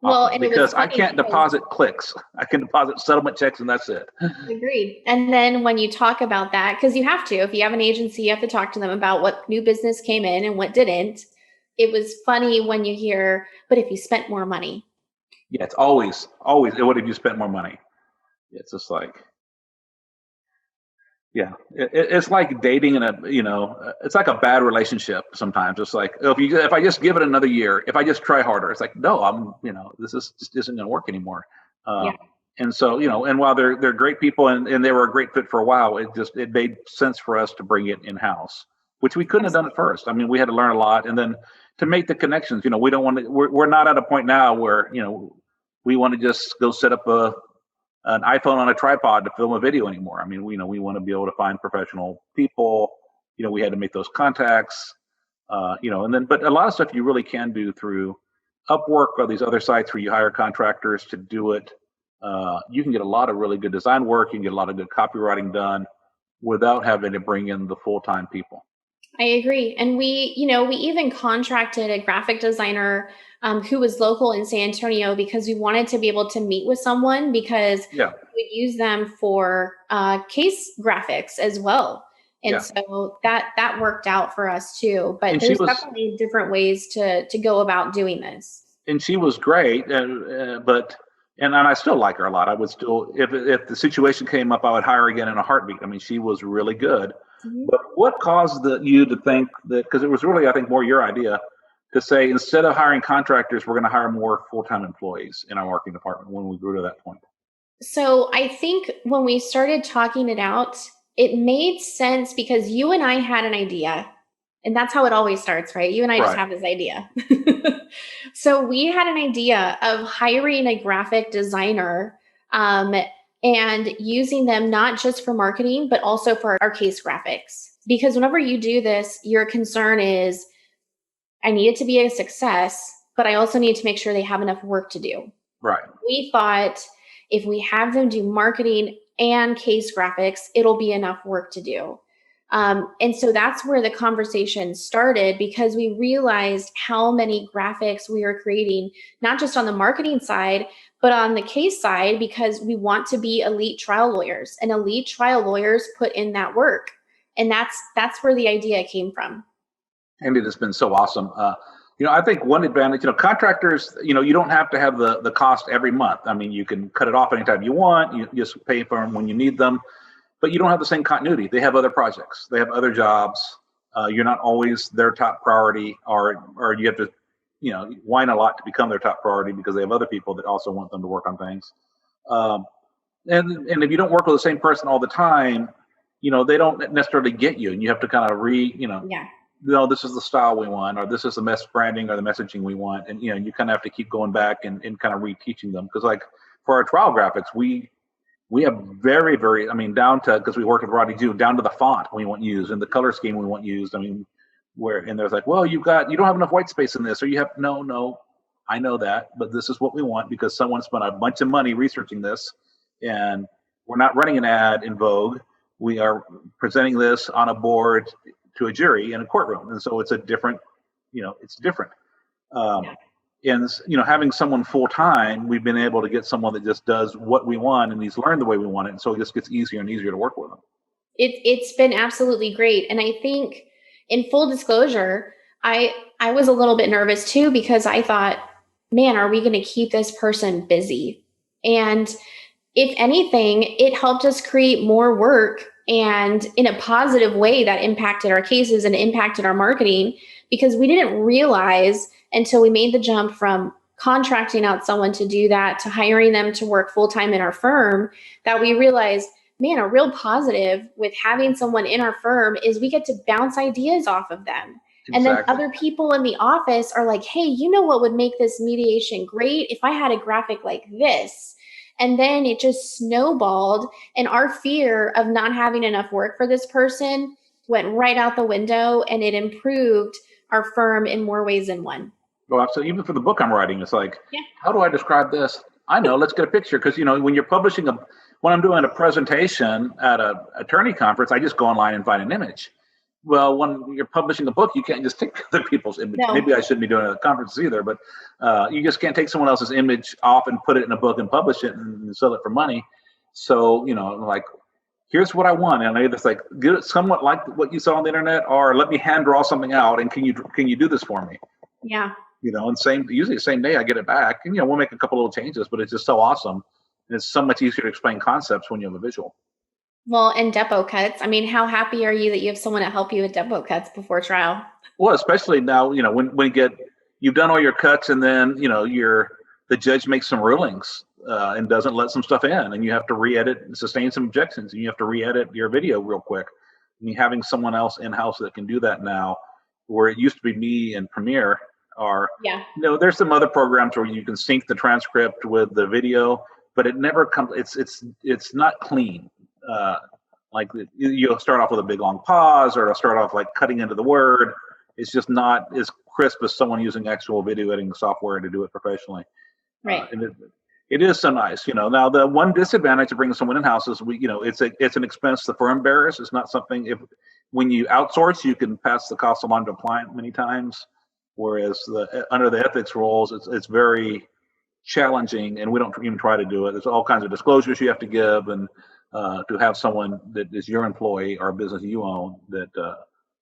Well, and because I can't deposit clicks. I can deposit settlement checks, and that's it. Agreed. And then when you talk about that, because you have to, if you have an agency, you have to talk to them about what new business came in and what didn't. It was funny when you hear, but if you spent more money. Yeah, it's always, what if you spent more money? It's just like, yeah, it's like dating in it's like a bad relationship sometimes. It's like, if I just give it another year, if I just try harder, it's like, no, this just isn't going to work anymore. And so, and while they're great people and they were a great fit for a while, it made sense for us to bring it in house, which we couldn't have done at first. I mean, we had to learn a lot, and then to make the connections. We don't want to. We're not at a point now where we want to just go set up an iPhone on a tripod to film a video anymore. I mean, we want to be able to find professional people. We had to make those contacts, and then, but a lot of stuff you really can do through Upwork or these other sites where you hire contractors to do it. You can get a lot of really good design work. You can get a lot of good copywriting done without having to bring in the full-time people. I agree. And we even contracted a graphic designer who was local in San Antonio because we wanted to be able to meet with someone, because we would use them for case graphics as well. And so that worked out for us too. But there's definitely different ways to go about doing this. And she was great, but I still like her a lot. I would still, if the situation came up, I would hire her again in a heartbeat. I mean, she was really good. Mm-hmm. But what caused you to think that, because it was really, I think, more your idea, to say, instead of hiring contractors, we're going to hire more full-time employees in our marketing department when we grew to that point? So I think when we started talking it out, it made sense because you and I had an idea, and that's how it always starts, right? You and I just have this idea. So we had an idea of hiring a graphic designer and using them not just for marketing, but also for our case graphics. Because whenever you do this, your concern is, I need it to be a success, but I also need to make sure they have enough work to do. Right. We thought if we have them do marketing and case graphics, it'll be enough work to do. And so that's where the conversation started, because we realized how many graphics we were creating, not just on the marketing side, but on the case side, because we want to be elite trial lawyers, and elite trial lawyers put in that work. And that's where the idea came from. And it has been so awesome. I think one advantage, contractors, you don't have to have the cost every month. I mean, you can cut it off anytime you want. You just pay for them when you need them. But you don't have the same continuity. They have other projects. They have other jobs. You're not always their top priority, or you have to, whine a lot to become their top priority because they have other people that also want them to work on things. And if you don't work with the same person all the time, they don't necessarily get you, and you have to kind of this is the style we want, or this is the branding or the messaging we want, and you kind of have to keep going back and kind of reteaching them, because like for our trial graphics, we We have very, very, down to, because we worked with Roddy Jew, down to the font we want used and the color scheme we want used. And there's like, well, you don't have enough white space in this, or you have, no, I know that, but this is what we want because someone spent a bunch of money researching this, and we're not running an ad in Vogue. We are presenting this on a board to a jury in a courtroom. And so it's a different, it's different. And having someone full time, we've been able to get someone that just does what we want, and he's learned the way we want it, and so it just gets easier and easier to work with him. It's been absolutely great, and I think, in full disclosure, I was a little bit nervous too because I thought, man, are we going to keep this person busy? And if anything, it helped us create more work, and in a positive way that impacted our cases and impacted our marketing, because we didn't realize until we made the jump from contracting out someone to do that to hiring them to work full-time in our firm, that we realized, man, a real positive with having someone in our firm is we get to bounce ideas off of them. Exactly. And then other people in the office are like, hey, you know what would make this mediation great? If I had a graphic like this. And then it just snowballed, and our fear of not having enough work for this person went right out the window, and it improved our firm in more ways than one. Well, so even for the book I'm writing, it's like, how do I describe this? I know, let's get a picture. Because, when you're publishing when I'm doing a presentation at an attorney conference, I just go online and find an image. Well, when you're publishing a book, you can't just take other people's image. No. Maybe I shouldn't be doing it at conferences either, but you just can't take someone else's image off and put it in a book and publish it and sell it for money. So, like, here's what I want. And I just like, get it somewhat like what you saw on the internet, or let me hand draw something out. And can you do this for me? Yeah. And usually the same day I get it back, and, we'll make a couple little changes, but it's just so awesome. And it's so much easier to explain concepts when you have a visual. Well, and depot cuts. How happy are you that you have someone to help you with depot cuts before trial? Well, especially now, when you've done all your cuts, and then, the judge makes some rulings and doesn't let some stuff in, and you have to re-edit and sustain some objections, and you have to re-edit your video real quick. And having someone else in-house that can do that now, where it used to be me and Premiere, there's some other programs where you can sync the transcript with the video, but it never comes. It's not clean. Like you'll start off with a big long pause, or it'll start off like cutting into the word. It's just not as crisp as someone using actual video editing software to do it professionally. Right. And it is so nice, Now the one disadvantage of bringing someone in-house is it's an expense the firm bears. It's not something when you outsource, you can pass the cost along to a client many times. Whereas under the ethics rules, it's very challenging, and we don't even try to do it. There's all kinds of disclosures you have to give, and to have someone that is your employee or a business you own that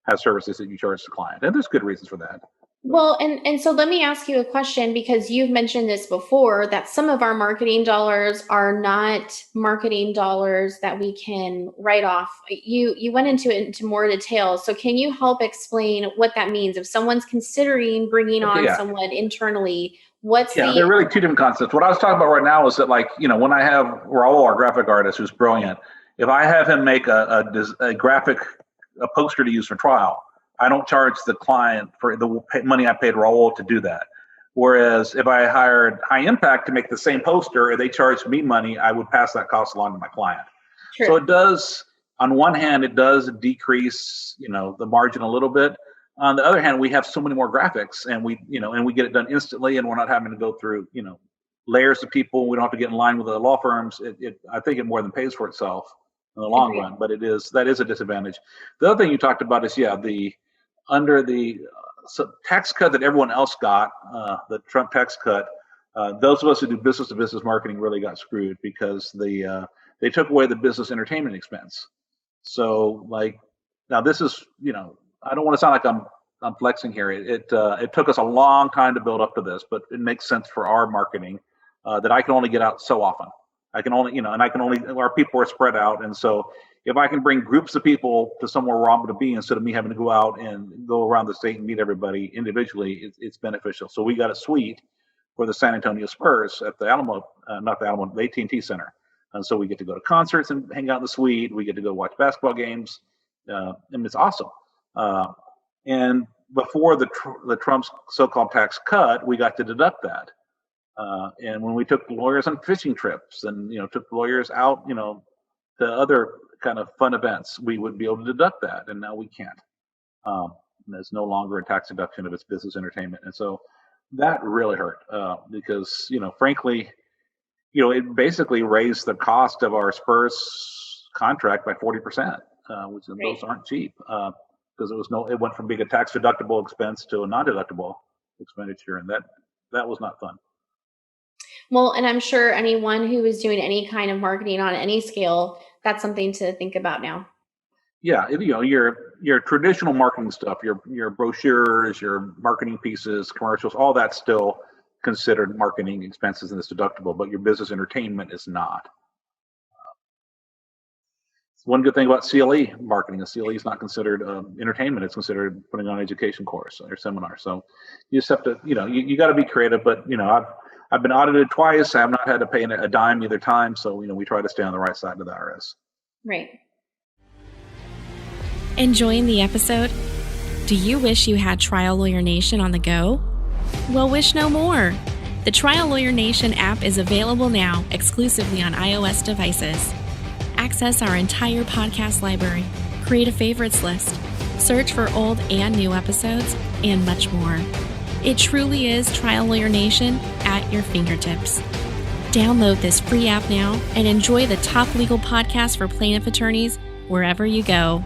has services that you charge the client. And there's good reasons for that. Well, and so let me ask you a question, because you've mentioned this before, that some of our marketing dollars are not marketing dollars that we can write off. You went into more detail. So can you help explain what that means? If someone's considering bringing on someone internally, there are really two different concepts. What I was talking about right now is that, like, when I have Raul, our graphic artist, who's brilliant, if I have him make a poster to use for trial, I don't charge the client for the money I paid Raul to do that. Whereas if I hired High Impact to make the same poster and they charged me money, I would pass that cost along to my client. Sure. So it does, on one hand, it does decrease, the margin a little bit. On the other hand, we have so many more graphics, and we get it done instantly, and we're not having to go through, layers of people. We don't have to get in line with the law firms. I think it more than pays for itself in the long run, but that is a disadvantage. The other thing you talked about is, under the tax cut that everyone else got, the Trump tax cut, those of us who do business-to-business marketing really got screwed, because they took away the business entertainment expense. So, like, now this is, I don't want to sound like I'm flexing here. It took us a long time to build up to this, but it makes sense for our marketing that I can only get out so often. I can only, our people are spread out, and so if I can bring groups of people to somewhere where I'm going to be, instead of me having to go out and go around the state and meet everybody individually, it's beneficial. So we got a suite for the San Antonio Spurs at the the AT&T Center. And so we get to go to concerts and hang out in the suite. We get to go watch basketball games. And it's awesome. And before the Trump's so-called tax cut, we got to deduct that. And when we took lawyers on fishing trips and, took lawyers out, to other kind of fun events, we would be able to deduct that. And now we can't. And it's no longer a tax deduction if it's business entertainment. And so that really hurt because, frankly, it basically raised the cost of our Spurs contract by 40%, which those aren't cheap because it went from being a tax deductible expense to a non-deductible expenditure. And that was not fun. Well, and I'm sure anyone who is doing any kind of marketing on any scale, that's something to think about now. Yeah, your traditional marketing stuff, your brochures, your marketing pieces, commercials, all that's still considered marketing expenses and it's deductible, but your business entertainment is not. One good thing about CLE marketing is CLE is not considered entertainment; it's considered putting on an education course or seminar. So you just have to, you got to be creative. But I've been audited twice. I have not had to pay a dime either time. So we try to stay on the right side of the IRS. Right. Enjoying the episode? Do you wish you had Trial Lawyer Nation on the go? Well, wish no more. The Trial Lawyer Nation app is available now exclusively on iOS devices. Access our entire podcast library, create a favorites list, search for old and new episodes, and much more. It truly is Trial Lawyer Nation at your fingertips. Download this free app now and enjoy the top legal podcast for plaintiff attorneys wherever you go.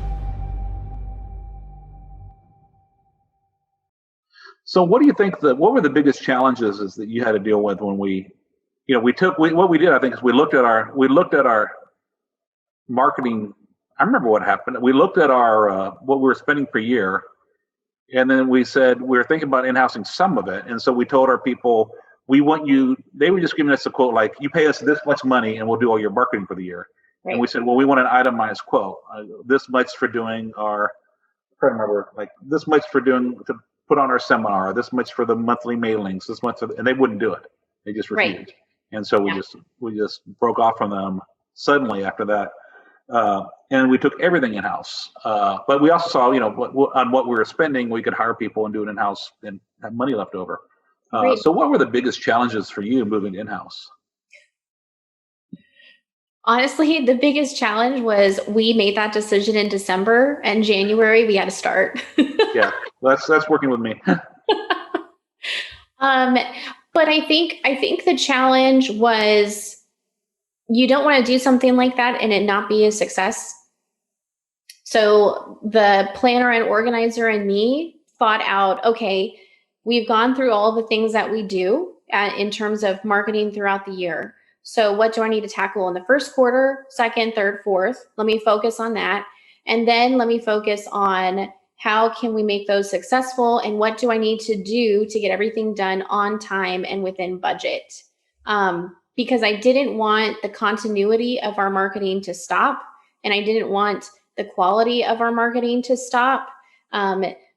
So what do you think what were the biggest challenges is that you had to deal with when what we did, I think, is we looked at our marketing. I remember what happened. We looked at our what we were spending per year, and then we said we were thinking about in-housing some of it. And so we told our people, we want you. They were just giving us a quote like, "You pay us this much money, and we'll do all your marketing for the year." Right. And we said, "Well, we want an itemized quote. This much for doing our." I'm trying to remember, like this much for doing to put on our seminar. This much for the monthly mailings. This much, and they wouldn't do it. They just refused. Right. And so we just broke off from them suddenly after that. And we took everything in-house. But we also saw, on what we were spending, we could hire people and do it in-house and have money left over. So what were the biggest challenges for you moving in-house? Honestly, the biggest challenge was we made that decision in December, and January we had to start. Yeah, that's working with me. But I think the challenge was you don't want to do something like that and it not be a success. So the planner and organizer and me thought out, okay, we've gone through all the things that we do in terms of marketing throughout the year. So what do I need to tackle in the first quarter, second, third, fourth? Let me focus on that. And then let me focus on how can we make those successful and what do I need to do to get everything done on time and within budget? Because I didn't want the continuity of our marketing to stop, and I didn't want the quality of our marketing to stop.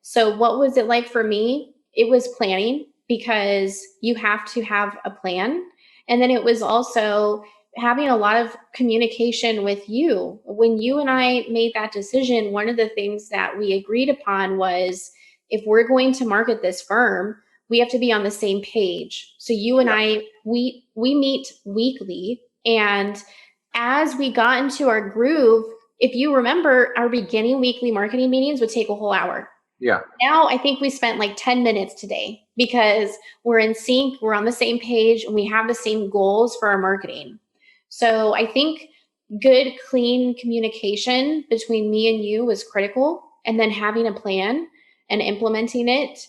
So what was it like for me? It was planning, because you have to have a plan. And then it was also having a lot of communication with you. When you and I made that decision, one of the things that we agreed upon was if we're going to market this firm, we have to be on the same page. So you and I, we meet weekly. And as we got into our groove, if you remember, our beginning weekly marketing meetings would take a whole hour. Yeah. Now I think we spent like 10 minutes today because we're in sync, we're on the same page, and we have the same goals for our marketing. So I think good, clean communication between me and you was critical. And then having a plan and implementing it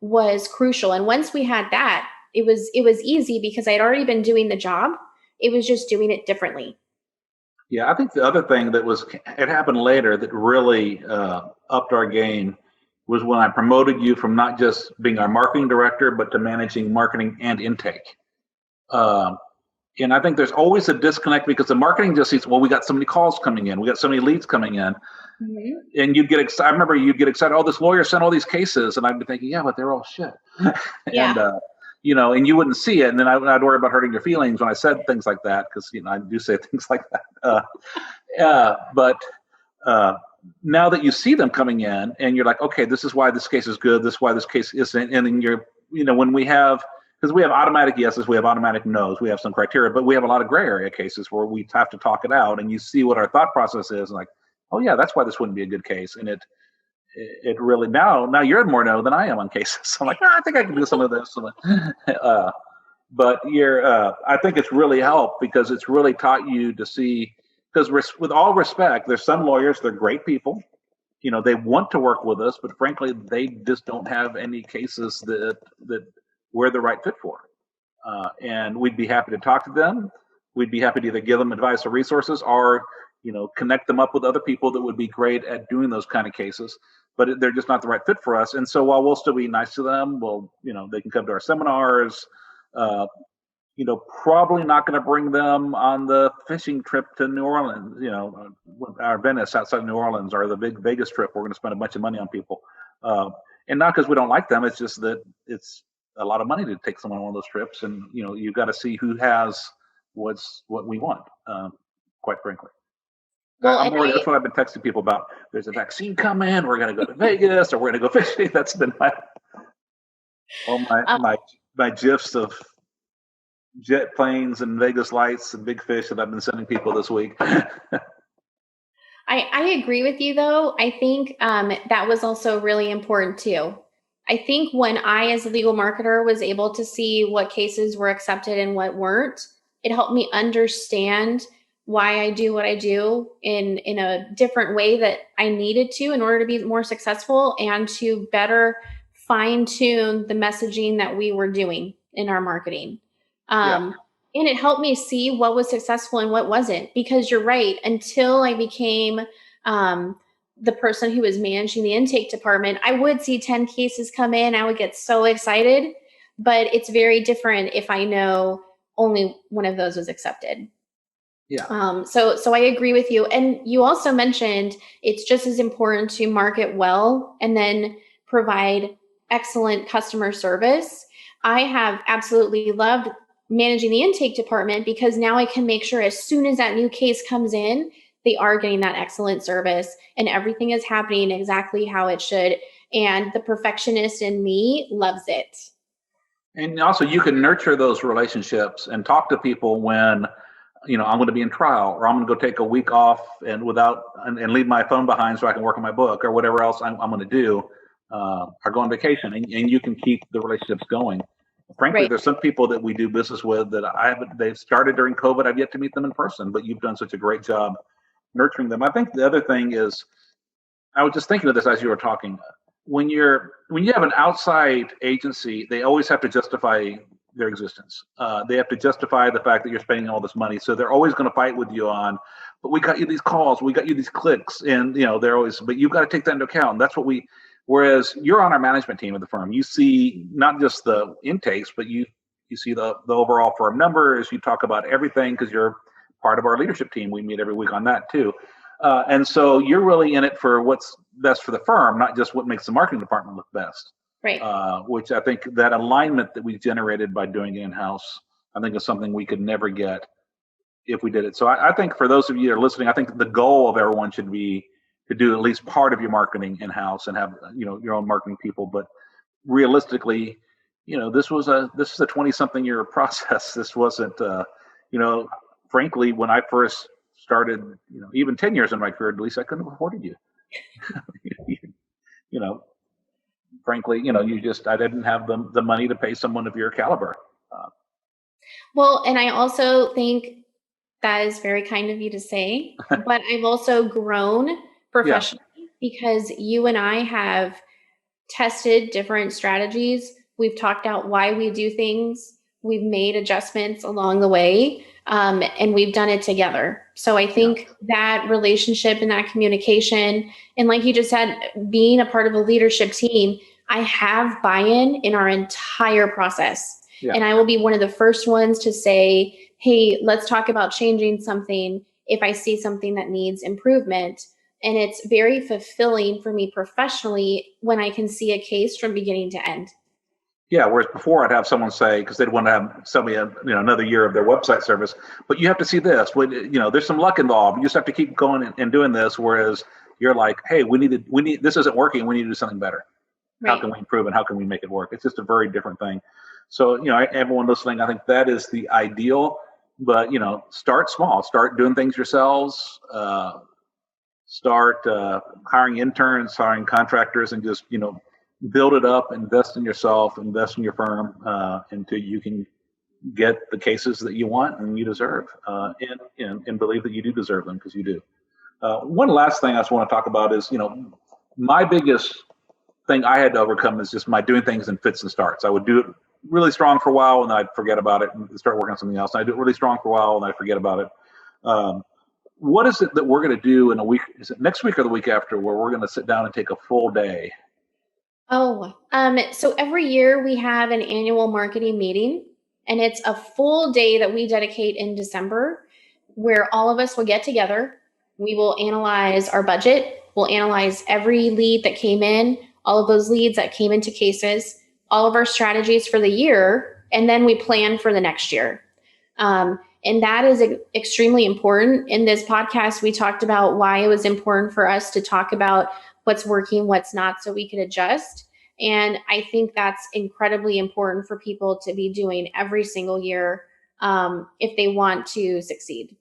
was crucial. And once we had that, it was easy because I'd already been doing the job. It was just doing it differently. Yeah, I think the other thing it happened later that really upped our game was when I promoted you from not just being our marketing director, but to managing marketing and intake. And I think there's always a disconnect because the marketing just sees, well, we got so many calls coming in, we got so many leads coming in. Mm-hmm. And you'd get excited. I remember you'd get excited, oh, this lawyer sent all these cases. And I'd be thinking, yeah, but they're all shit. Yeah. And, and you wouldn't see it. And then I'd worry about hurting your feelings when I said things like that, because, I do say things like that. But now that you see them coming in and you're like, okay, this is why this case is good. This is why this case isn't. And then you're, when we have because we have automatic yeses, we have automatic nos, we have some criteria, but we have a lot of gray area cases where we have to talk it out, and you see what our thought process is, and like, oh yeah, that's why this wouldn't be a good case, and it really now you're more no than I am on cases. So I'm like, I think I can do some of this. But I think it's really helped because it's really taught you to see, because with all respect, there's some lawyers, they're great people. They want to work with us, but frankly, they just don't have any cases that we're the right fit for. And we'd be happy to talk to them. We'd be happy to either give them advice or resources, or connect them up with other people that would be great at doing those kind of cases. But they're just not the right fit for us. And so while we'll still be nice to them, they can come to our seminars. Probably not going to bring them on the fishing trip to New Orleans, our Venice outside New Orleans, or the big Vegas trip. We're going to spend a bunch of money on people. And not because we don't like them. It's just that it's a lot of money to take someone on one of those trips. And, you've got to see who has what we want, quite frankly. Well, that's what I've been texting people about. There's a vaccine coming. We're going to go to Vegas, or we're going to go fishing. That's been my gifs of jet planes and Vegas lights and big fish that I've been sending people this week. I agree with you, though. I think that was also really important too. I think when I, as a legal marketer, was able to see what cases were accepted and what weren't, it helped me understand why I do what I do in a different way that I needed to in order to be more successful and to better fine tune the messaging that we were doing in our marketing. And it helped me see what was successful and what wasn't, because you're right. Until I became the person who was managing the intake department, I would see 10 cases come in. I would get so excited, but it's very different if I know only one of those was accepted. Yeah. So I agree with you. And you also mentioned it's just as important to market well and then provide excellent customer service. I have absolutely loved managing the intake department because now I can make sure as soon as that new case comes in, they are getting that excellent service and everything is happening exactly how it should. And the perfectionist in me loves it. And also you can nurture those relationships and talk to people when, I'm going to be in trial, or I'm going to go take a week off and leave my phone behind so I can work on my book or whatever else I'm going to do, or go on vacation, and you can keep the relationships going. Frankly, Right. There's some people that we do business with that they've started during COVID. I've yet to meet them in person, but you've done such a great job nurturing them. I think the other thing is, I was just thinking of this as you were talking. When you have an outside agency, they always have to justify their existence. They have to justify the fact that you're spending all this money. So they're always going to fight with you on, but we got you these calls, we got you these clicks, and they're always, but you've got to take that into account. And that's what whereas you're on our management team of the firm, you see not just the intakes, but you see the overall firm numbers. You talk about everything because you're part of our leadership team. We meet every week on that too. And so you're really in it for what's best for the firm, not just what makes the marketing department look best. Right. Which I think that alignment that we generated by doing it in-house, I think is something we could never get if we did it. So I think for those of you that are listening, I think the goal of everyone should be to do at least part of your marketing in-house and have your own marketing people. But realistically, this is a 20-something year process. This wasn't frankly, when I first started, even 10 years in my career, Delisi, I couldn't have afforded you. Frankly, I didn't have the money to pay someone of your caliber. Well, and I also think that is very kind of you to say, but I've also grown professionally because you and I have tested different strategies. We've talked out why we do things. We've made adjustments along the way, and we've done it together. So I think that relationship and that communication, and like you just said, being a part of a leadership team, I have buy-in in our entire process. Yeah. And I will be one of the first ones to say, hey, let's talk about changing something if I see something that needs improvement. And it's very fulfilling for me professionally when I can see a case from beginning to end. Yeah, whereas before I'd have someone say, because they'd want to have somebody, another year of their website service, but you have to see this. There's some luck involved. You just have to keep going and doing this. Whereas you're like, hey, we need this isn't working. We need to do something better. Right. How can we improve and how can we make it work? It's just a very different thing. So, everyone listening, I think that is the ideal, but, start small, start doing things yourselves, start hiring interns, hiring contractors, and just, build it up, invest in yourself, invest in your firm until you can get the cases that you want and you deserve, and believe that you do deserve them, because you do. One last thing I just want to talk about is, my biggest thing I had to overcome is just my doing things in fits and starts. I would do it really strong for a while and then I'd forget about it and start working on something else. And I do it really strong for a while and I forget about it. What is it that we're going to do in a week? Is it next week or the week after, where we're going to sit down and take a full day? So every year we have an annual marketing meeting, and it's a full day that we dedicate in December, where all of us will get together. We will analyze our budget. We'll analyze every lead that came in, all of those leads that came into cases, all of our strategies for the year, and then we plan for the next year. And that is extremely important. In this podcast, we talked about why it was important for us to talk about what's working, what's not, so we could adjust. And I think that's incredibly important for people to be doing every single year if they want to succeed.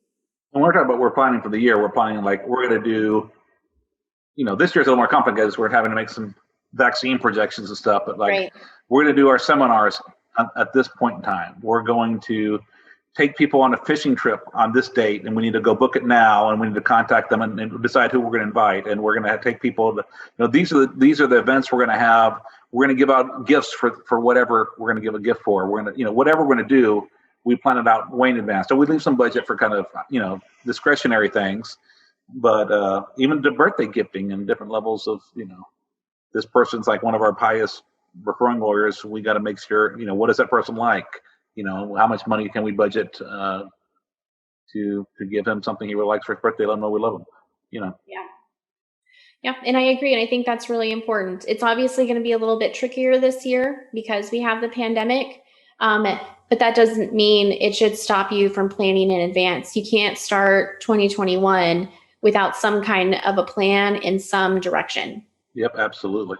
When we're talking about we're planning for the year, we're planning like we're going to do, this year's a little more complicated because we're having to make some vaccine projections and stuff, but we're going to do our seminars at this point in time. We're going to take people on a fishing trip on this date, and we need to go book it now, and we need to contact them and decide who we're going to invite. And we're going to take people to, these are the events we're going to have. We're going to give out gifts for whatever we're going to give a gift for. We're going to, whatever we're going to do, we plan it out way in advance. So we leave some budget for kind of, discretionary things, but even the birthday gifting and different levels of, this person's like one of our highest referring lawyers. We got to make sure, what is that person like? How much money can we budget to give him something he really likes for his birthday? Let him know we love him. Yeah, and I agree. And I think that's really important. It's obviously going to be a little bit trickier this year because we have the pandemic. But that doesn't mean it should stop you from planning in advance. You can't start 2021 without some kind of a plan in some direction. Yep, absolutely.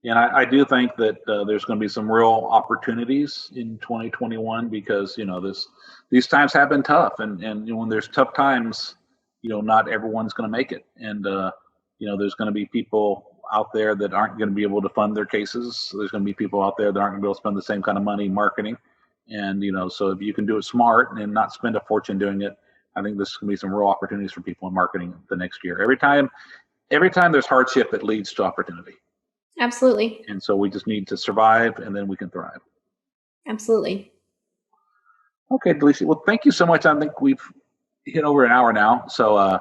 And I do think that there's going to be some real opportunities in 2021 because, these times have been tough. And when there's tough times, not everyone's going to make it. And, there's going to be people out there that aren't going to be able to fund their cases. There's going to be people out there that aren't going to be able to spend the same kind of money marketing. And, so if you can do it smart and not spend a fortune doing it, I think this is going to be some real opportunities for people in marketing the next year. Every time there's hardship, it leads to opportunity. Absolutely. And so we just need to survive, and then we can thrive. Absolutely. Okay, Delisi. Well, thank you so much. I think we've hit over an hour now. So,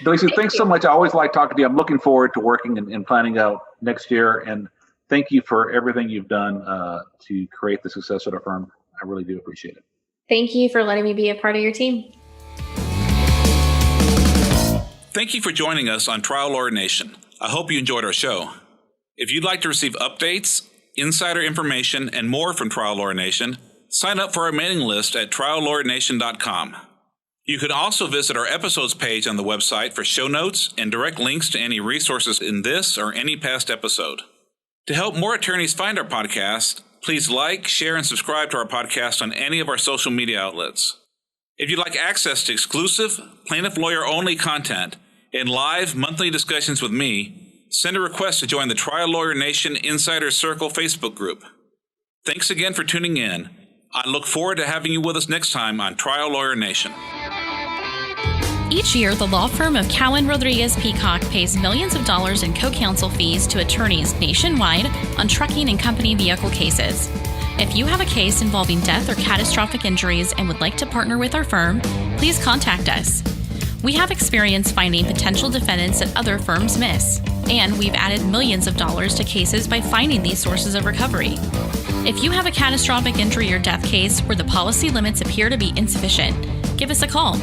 Delisi, thanks so much. I always like talking to you. I'm looking forward to working and planning out next year. And thank you for everything you've done to create the success of our firm. I really do appreciate it. Thank you for letting me be a part of your team. Thank you for joining us on Trial Lawyer Nation. I hope you enjoyed our show. If you'd like to receive updates, insider information, and more from Trial Lawyer Nation, sign up for our mailing list at triallawyernation.com. You can also visit our episodes page on the website for show notes and direct links to any resources in this or any past episode. To help more attorneys find our podcast, please like, share, and subscribe to our podcast on any of our social media outlets. If you'd like access to exclusive, plaintiff lawyer-only content and live monthly discussions with me, send a request to join the Trial Lawyer Nation Insider Circle Facebook group. Thanks again for tuning in. I look forward to having you with us next time on Trial Lawyer Nation. Each year, the law firm of Cowan Rodriguez Peacock pays millions of dollars in co-counsel fees to attorneys nationwide on trucking and company vehicle cases. If you have a case involving death or catastrophic injuries and would like to partner with our firm, please contact us. We have experience finding potential defendants that other firms miss, and we've added millions of dollars to cases by finding these sources of recovery. If you have a catastrophic injury or death case where the policy limits appear to be insufficient, give us a call.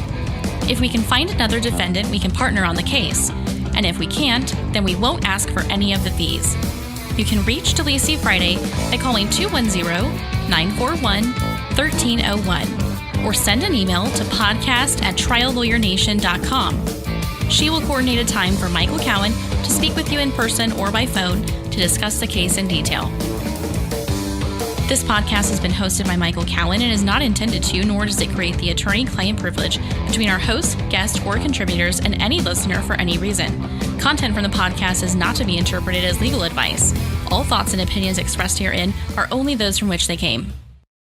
If we can find another defendant, we can partner on the case. And if we can't, then we won't ask for any of the fees. You can reach Delisi Friday by calling 210-941-1301 or send an email to podcast@triallawyernation.com. She will coordinate a time for Michael Cowan to speak with you in person or by phone to discuss the case in detail. This podcast has been hosted by Michael Cowan and is not intended to, nor does it create the attorney-client privilege between our host, guest, or contributors and any listener for any reason. Content from the podcast is not to be interpreted as legal advice. All thoughts and opinions expressed herein are only those from which they came.